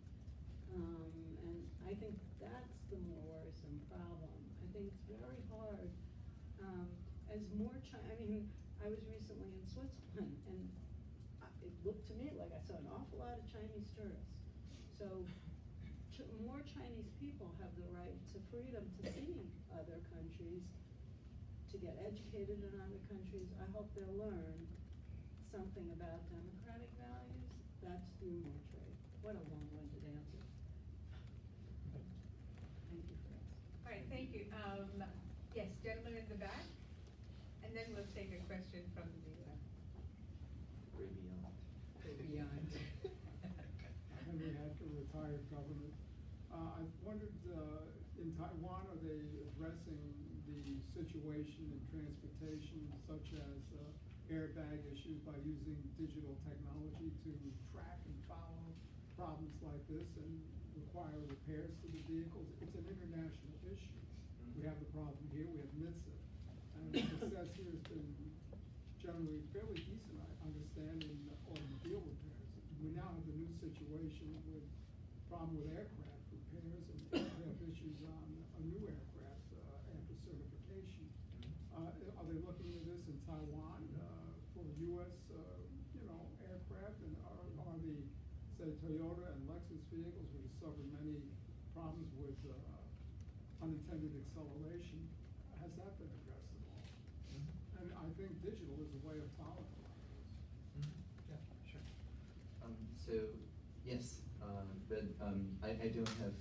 And I think that's the more worrisome problem. I think it's very hard. As more China, I was recently in Switzerland, and it looked to me like I saw an awful lot of Chinese tourists. So more Chinese people have the right to freedom to see other countries, to get educated in other countries. I hope they'll learn something about democratic values. That's through more trade. What a long-winded answer. Thank you for asking. All right, thank you. Yes, gentleman in the back, and then we'll take a question from the. Great. government. I wondered, in Taiwan, are they addressing the situation in transportation such as airbag issues by using digital technology to track and follow problems like this and require repairs to the vehicles? It's an international issue. We have the problem here, we have NHTSA. And the success here has been generally fairly decent, I understand, in automobile repairs. We now have the new situation with problem with aircraft repairs, and we have issues on a new aircraft after certification. Are they looking at this in Taiwan for U.S. Aircraft, and are the, say, Toyota and Lexus vehicles, which have suffered many problems with unintended acceleration, has that been addressed at all? And I think digital is a way of following a lot of this. Yeah, sure. So, yes, but I don't have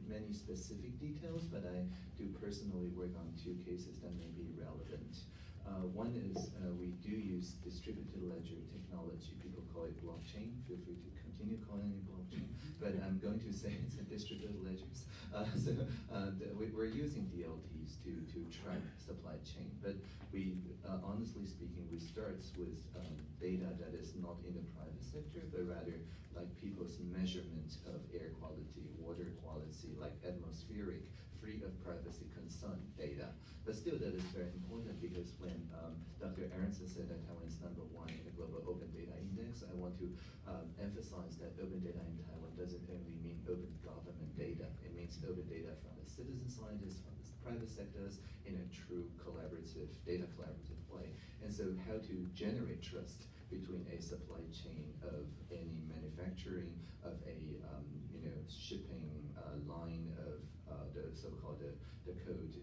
many specific details, but I do personally work on 2 cases that may be relevant. One is we do use distributed ledger technology. People call it blockchain. Feel free to continue calling it blockchain, but I'm going to say it's a distributed ledgers. We're using DLTs to track supply chain, but we, honestly speaking, we start with data that is not in the private sector, but rather like people's measurement of air quality, water quality, like atmospheric, free of privacy concern data. But still, that is very important because when Dr. Aronson said that Taiwan is #1 in the Global Open Data Index, I want to emphasize that open data in Taiwan doesn't only mean open government data. It means open data from the citizen scientists, from the private sectors, in a true collaborative, data collaborative way. And so how to generate trust between a supply chain of any manufacturing, of a shipping line of the so-called the code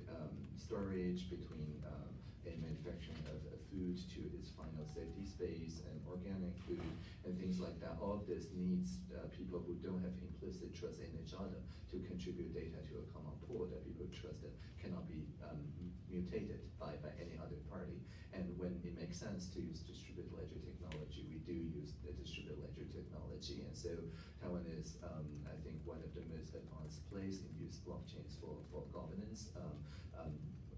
storage, between a manufacturing of food to its final safety space and organic food and things like that. All of this needs people who don't have implicit trust in each other to contribute data to a common pool that people trust that cannot be mutated by any other party. And when it makes sense to use distributed ledger technology, we do use the distributed ledger technology. And so Taiwan is, I think, one of the most advanced places in use blockchains for governance.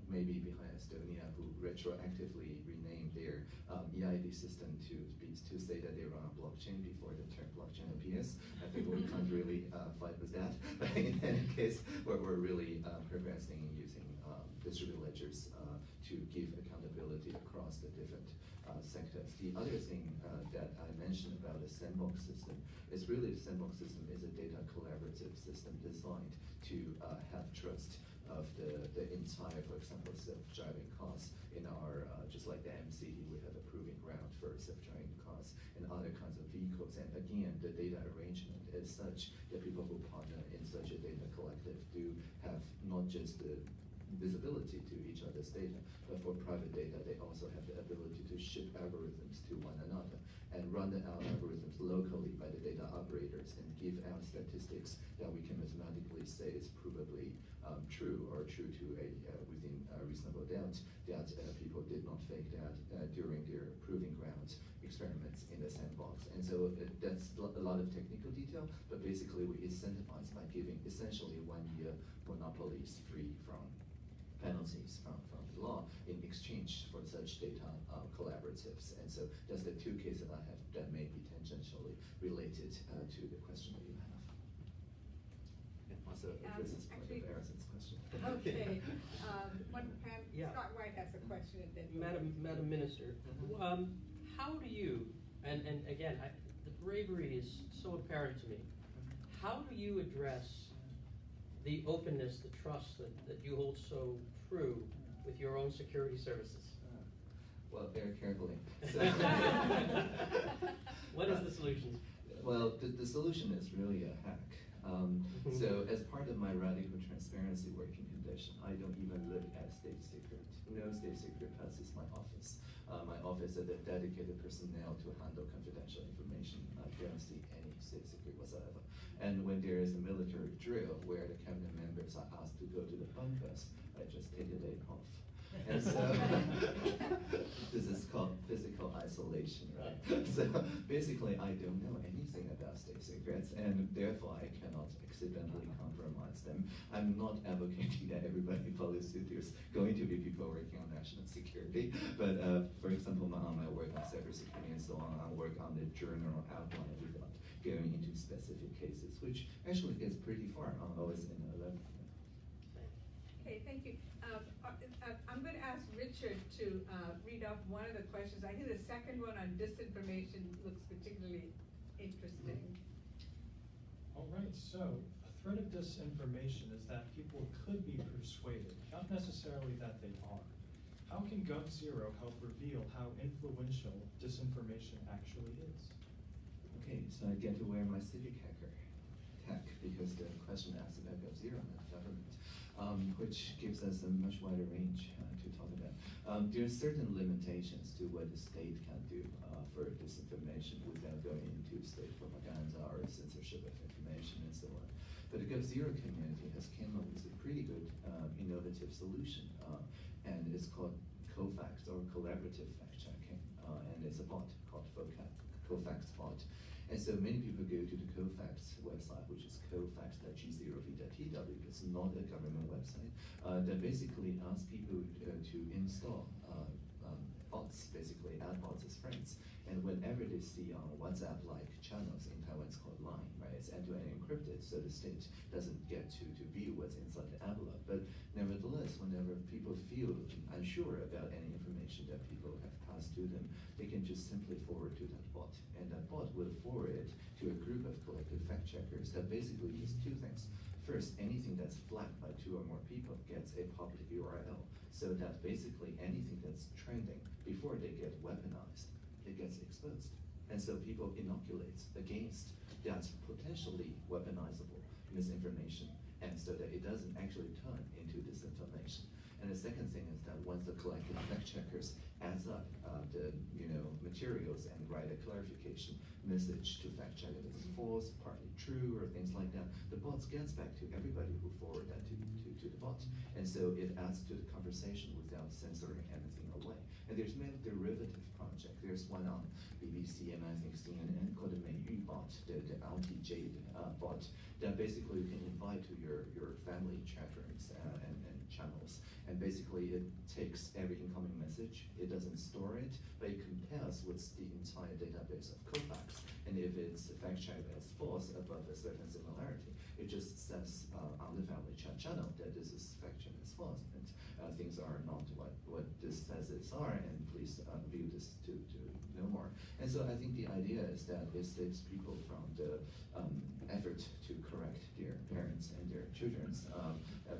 Maybe behind Estonia, who retroactively renamed their EID system to say that they run on blockchain before the term blockchain appears. I think we can't really fight with that. But in any case, we're really progressing in using distributed ledgers to give accountability across the different sectors. The other thing that I mentioned about the sandbox system is really the sandbox system is a data collaborative system designed to have trust of the entire, for example, self-driving cars. In our, just like the MCD, we have a proving ground for self-driving cars and other kinds of vehicles. And again, the data arrangement is such that people who partner in such a data collective do have not just the visibility to each other's data, but for private data, they also have the ability to ship algorithms to one another and run the algorithms locally by the data operators and give out statistics that we can mathematically say is provably true or true to within a reasonable doubt that people did not fake that during their proving ground experiments in the sandbox. And so that's a lot of technical detail, but basically we incentivize by giving essentially 1 year monopolies free from penalties from the law in exchange for such data collaboratives. And so that's the 2 cases I have that may be tangentially related to the question that you have. And also addresses part of Arison's question. Okay, Yeah. Scott White has a question and then. Madam Minister, how do you, and again, the bravery is so apparent to me, how do you address the openness, the trust that you hold so true with your own security services? Well, very carefully. So what is the solution? Well, the solution is really a hack. So as part of my radical transparency working condition, I don't even look at state secret. No state secret passes my office. My office has a dedicated personnel to handle confidential information. I don't see any state secret whatsoever. And when there is a military drill where the cabinet members are asked to go to the bunkers, I just take a day off. And so this is called physical isolation. isolation, right? So basically, I don't know anything about state secrets, and therefore I cannot accidentally compromise them. I'm not advocating that everybody follows suit. There's going to be people working on national security, but for example, on my work on cybersecurity and so on, I work on the general outline without going into specific cases, which actually gets pretty far on OSN 11. Okay, thank you. I'm going to ask Richard to read off one of the questions. I think the second one on disinformation looks particularly interesting. All right, so a threat of disinformation is that people could be persuaded, not necessarily that they are. How can GovZero help reveal how influential disinformation actually is? Okay, so I get to wear my civic hacker tag because the question asked about GovZero, not government, which gives us a much wider range to talk about. There are certain limitations to what the state can do for disinformation without going into state propaganda or censorship of information and so on. But the GovZero community has came up with a pretty good innovative solution, and it's called CoFact or collaborative fact checking, and it's a bot called CoFact bot. And so many people go to the CoFact website, which is cofact.g0v.tw. It's not a government website. That basically asks people to install bots, basically add bots as friends. And whenever they see on WhatsApp-like channels, in Taiwan it's called Line, right? It's end-to-end encrypted, so the state doesn't get to view what's inside the envelope. But nevertheless, whenever people feel unsure about any information that people have passed to them, they can just simply forward to that bot. And that bot will forward it to a group of collective fact checkers that basically does two things. First, anything that's flagged by 2 or more people gets a public URL, so that basically anything that's trending before they get weaponized, it gets exposed. And so people inoculate against that potentially weaponizable misinformation, and so that it doesn't actually turn into disinformation. And the second thing is that once the collective fact checkers adds up the materials and write a clarification message to fact check if it's false, partly true, or things like that, the bot gets back to everybody who forwarded that to the bot. And so it adds to the conversation without censoring anything away. And there's many derivative projects. There's one on BBC and I think CNN called the Meiyu bot, the LTJ bot, that basically you can invite to your family chat rooms and channels. And basically it takes every incoming message, it doesn't store it, but it compares with the entire database of CoFacts. And if it's fact checked as false above a certain similarity, it just says on the family chat channel that this is fact checked as false, and things are not what this says it are, and please view this to know more. And so I think the idea is that it saves people from the effort to correct their parents and their children's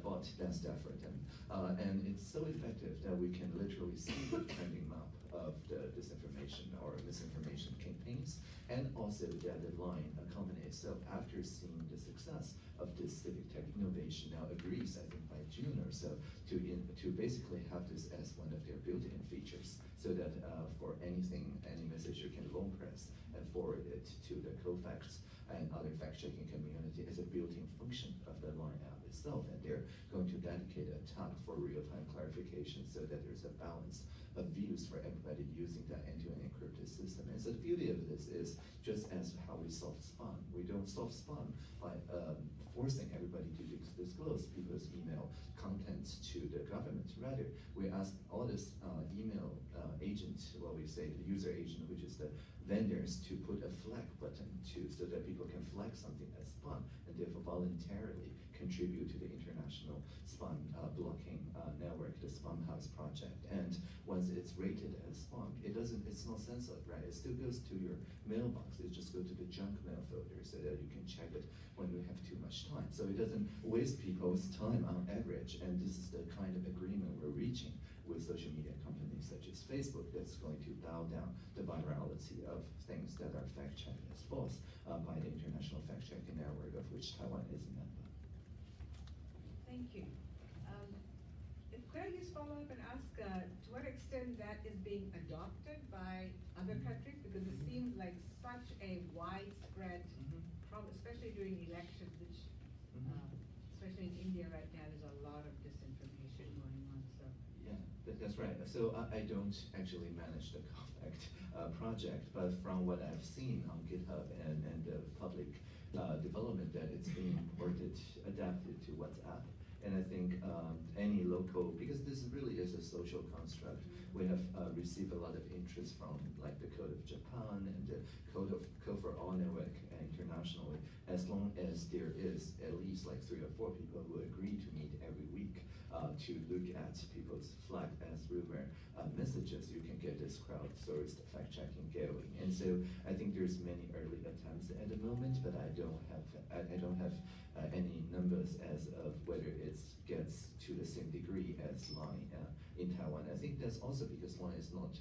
bot that's there for them. And it's so effective that we can literally see the trending map of the disinformation or misinformation campaigns, and also that the line company itself, after seeing the success of this civic tech innovation, now agrees, I think by June or so, to basically have this as one of their built-in features, so that for anything, any message you can long press and forward it to the CoFacts and other fact-checking community as a built-in function of the Line app itself. And they're going to dedicate a tab for real-time clarification so that there's a balance of views for everybody using that end-to-end encrypted system. And so the beauty of this is just as how we solve spam. We don't solve spam by forcing everybody to disclose people's email contents to the government. Rather, we ask all this email agent, what we say the user agent, which is the vendors, to put a flag button so that people can flag something as spam and therefore voluntarily contribute to the international spam blocking network, the Spam House project. And once it's rated as spam, it's not censored, right? It still goes to your mailbox. It just goes to the junk mail folder so that you can check it when you have too much time. So it doesn't waste people's time on average. And this is the kind of agreement we're reaching with social media companies such as Facebook, that's going to dial down the virality of things that are fact-checked as false by the international fact-checking network, of which Taiwan is a member. Thank you. Could I just follow up and ask to what extent that is being adopted by other countries? Because it seems like such a widespread problem, especially during elections, which especially in India right now, there's a lot of disinformation going on. So yeah, the That's right. So I don't actually manage the Compact project, but from what I've seen on GitHub and the public development, that it's being ported, adapted to WhatsApp. And I think any local, because this really is a social construct, we have received a lot of interest from like the Code of Japan and the Code for All Network internationally, as long as there is at least like 3 or 4 people who agree to meet every week to look at people's flag as rumor messages, you can get this crowdsourced fact-checking going. And so I think there's many early attempts at the moment, but I don't have any numbers as of whether it gets to the same degree as Line in Taiwan. I think that's also because Line is not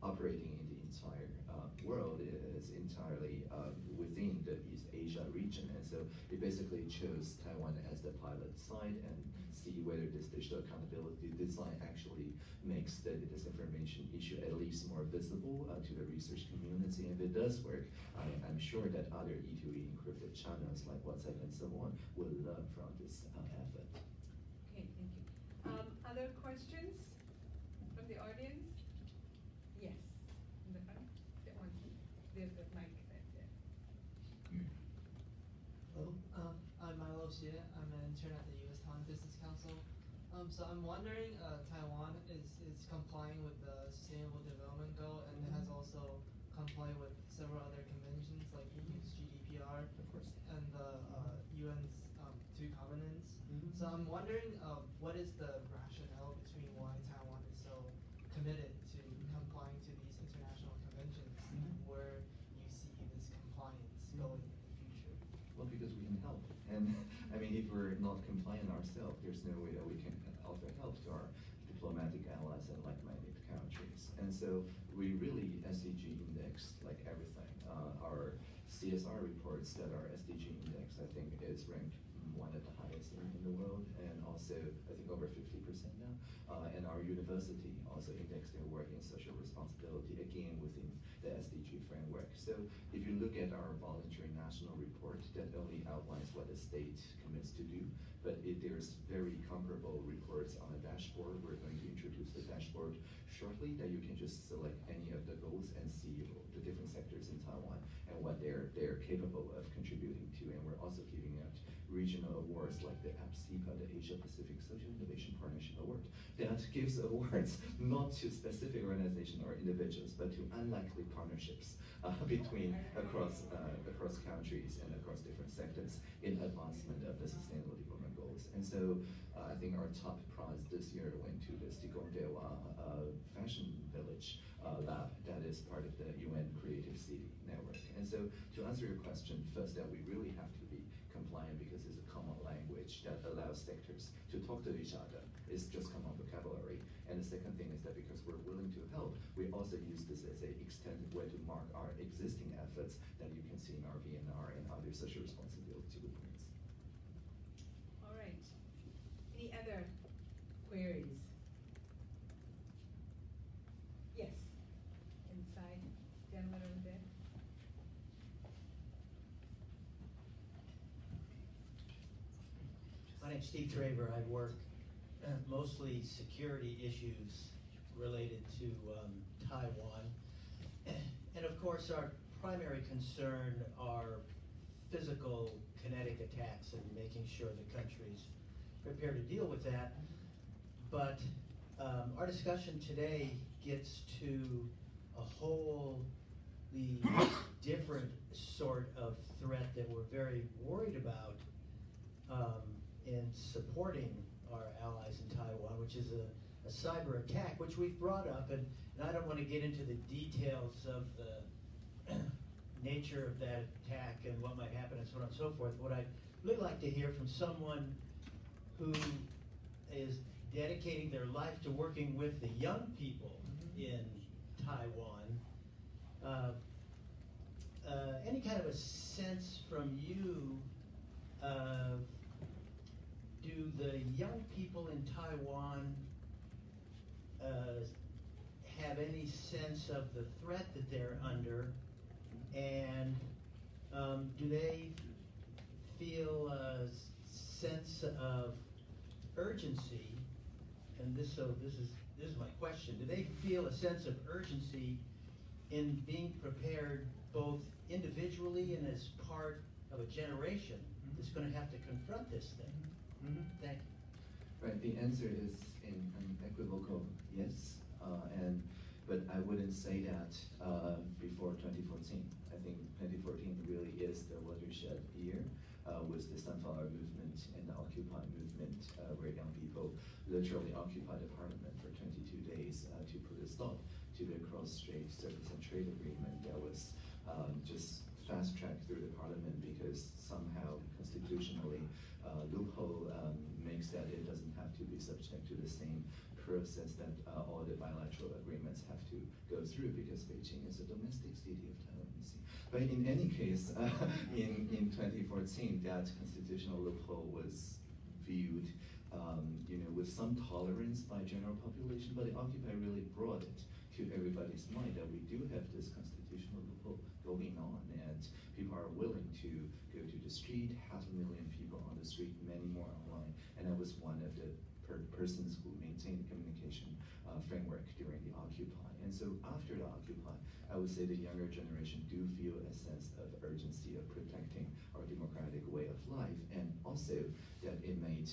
operating in the entire world. It is entirely within the East Asia region, and so it basically chose Taiwan as the pilot site and see whether this digital accountability design actually makes the disinformation issue at least more visible to the research community. If it does work, I'm sure that other E2E encrypted channels like WhatsApp and so on will learn from this effort. Okay, thank you. Other questions from the audience? Yes, in the front. There's the mic right there. Hello, I'm Milo Xie. I'm an intern at the US-Taiwan Business Council. So I'm wondering, Taiwan is complying with the Sustainable Development Goal and has also complied with several other conventions like EU's GDPR and the UN's 2 covenants. So I'm wondering, what is the rationale between why Taiwan is so committed to complying to these international conventions? Where you see this compliance going in the future? Well, because we can help. And I mean, if we're not compliant ourselves, there's no way that we can offer help to our diplomatic allies and like-minded countries. And so we really SDG index like everything. Our CSR reports that are SDG index, I think, is ranked one of the highest in the world, and also I think over 50% now. And our university also indexed their work in social responsibility, again within the SDG framework. So if you look at our voluntary national report, that only outlines what the state commits to do, but there's very comparable reports on a dashboard. We're going to introduce the dashboard shortly, that you can just select any of the goals and see the different sectors in Taiwan and what they're capable of contributing to. And we're also giving out regional awards like the APSIPA, the Asia Pacific Social Innovation Partnership Award, that gives awards not to specific organizations or individuals, but to unlikely partnerships between across countries and across different sectors in advancement of the Sustainable Development Goals. And so I think our top prize this year went to the Sigongdewa Fashion Village lab that is part of the UN Creative City Network. And so to answer your question, first, that we really have to be compliant because it's a common language that allows sectors to talk to each other. It's just common vocabulary. And the second thing is that because we're willing to help, we also use this as an extended way to mark our existing efforts that you can see in our VNR and other social responsibility reports. All right. Any other queries? Yes. Inside, gentleman over there. My name's Steve Traver. I work mostly security issues related to Taiwan. And of course, our primary concern are physical kinetic attacks and making sure the country's prepared to deal with that. But our discussion today gets to a wholly different sort of threat that we're very worried about in supporting our allies in Taiwan, which is a cyber attack, which we've brought up, and I don't want to get into the details of the nature of that attack and what might happen and so on and so forth. What I'd really like to hear from someone who is dedicating their life to working with the young people in Taiwan, any kind of a sense from you of, do the young people in Taiwan have any sense of the threat that they're under, and do they feel a sense of urgency, and this this is my question. Do they feel a sense of urgency in being prepared both individually and as part of a generation that's going to have to confront this thing? Thank you. Right, the answer is an unequivocal yes, but I wouldn't say that before 2014. I think 2014 really is the watershed year with the Sunflower Movement and the Occupy movement, where young people literally occupied the parliament for 22 days to put a stop to the cross-strait service and trade agreement that was just fast-tracked through the parliament because somehow constitutionally loophole makes that it doesn't have to be subject to the same process that all the bilateral agreements have to go through because Beijing is a domestic city of Taiwan, you see. But in any case, in 2014, that constitutional loophole was viewed with some tolerance by general population, but the Occupy really brought it to everybody's mind that we do have this constitutional loophole going on, and people are willing to go to the street, 500,000 people on the street, many more online, and I was one of the persons who maintained the communication framework during the Occupy. And so after the Occupy, I would say the younger generation do feel a sense of urgency of protecting our democratic way of life, and also that it made,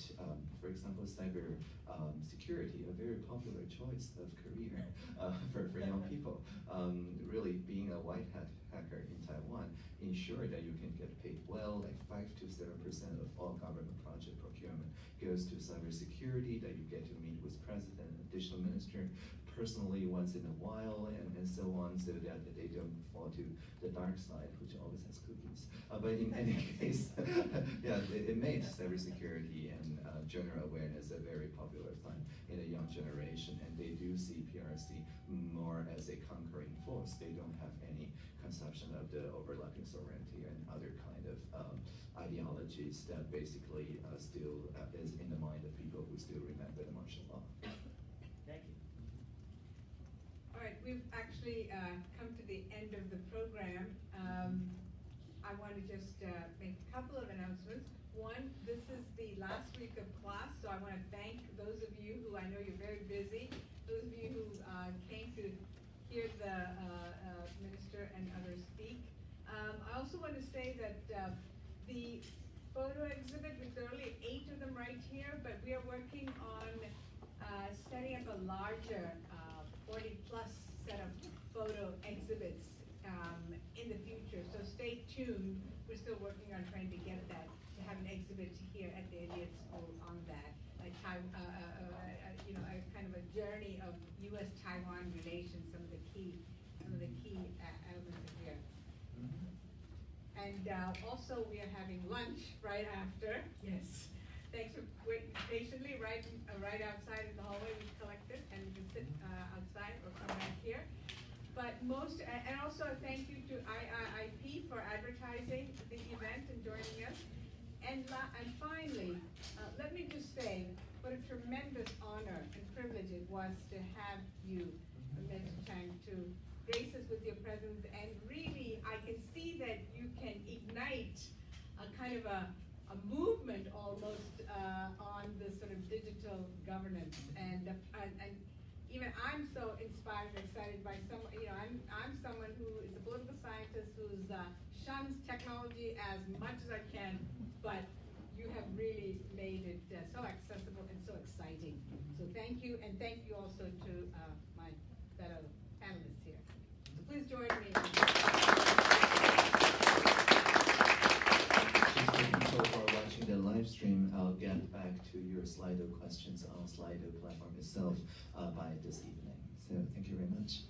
for example, cyber security a very popular choice of career for young people. Really being a white hat hacker in Taiwan ensure that you can get paid well, like 5 to 7% of all government project procurement goes to cybersecurity, that you get to meet with president, additional minister personally once in a while, and so on, so that they don't fall to the dark side, which always has cookies. But in any case, yeah, it made cybersecurity and general awareness a very popular thing in a young generation, and they do see PRC more as a conquering force. They don't have any conception of the overlapping sovereignty and other kind of ideologies that basically still is in the mind of people who still remember the martial law. Thank you. All right, we've actually come to the end of the program. I want to just make a couple of announcements. One, this is the last week of class, so I want to thank those of you who, I know you're very busy, those of you who came to hear the minister and others speak. I also want to say that the photo exhibit, there are only 8 of them right here, but we are working on setting up a larger 40-plus set of photo exhibits in the future. So stay tuned. We're still working on trying to get that, to have an exhibit here at the Idiot School on that. Like a kind of a journey of US-Taiwan relations, some of the key elements here. And also we are having lunch right after. Yes. Thanks for waiting patiently right outside in the hallway. We collected, and you can sit outside or come back here. But and also thank you to IIIP for advertising the event and joining us. And finally, let me just say what a tremendous honor and privilege it was to have you, Mr. Chang, to grace us with your presence. And really, I can see that you can ignite a kind of a movement almost on the sort of digital governance. And even I'm so inspired and excited by someone, I'm someone who is a political scientist who's shuns technology as much as I can, but you have really made it so accessible and so exciting. So thank you, and thank you also to my fellow panelists here. So please join me. So for watching the live stream, I'll get back to your Slido questions on Slido platform itself by this evening. So thank you very much.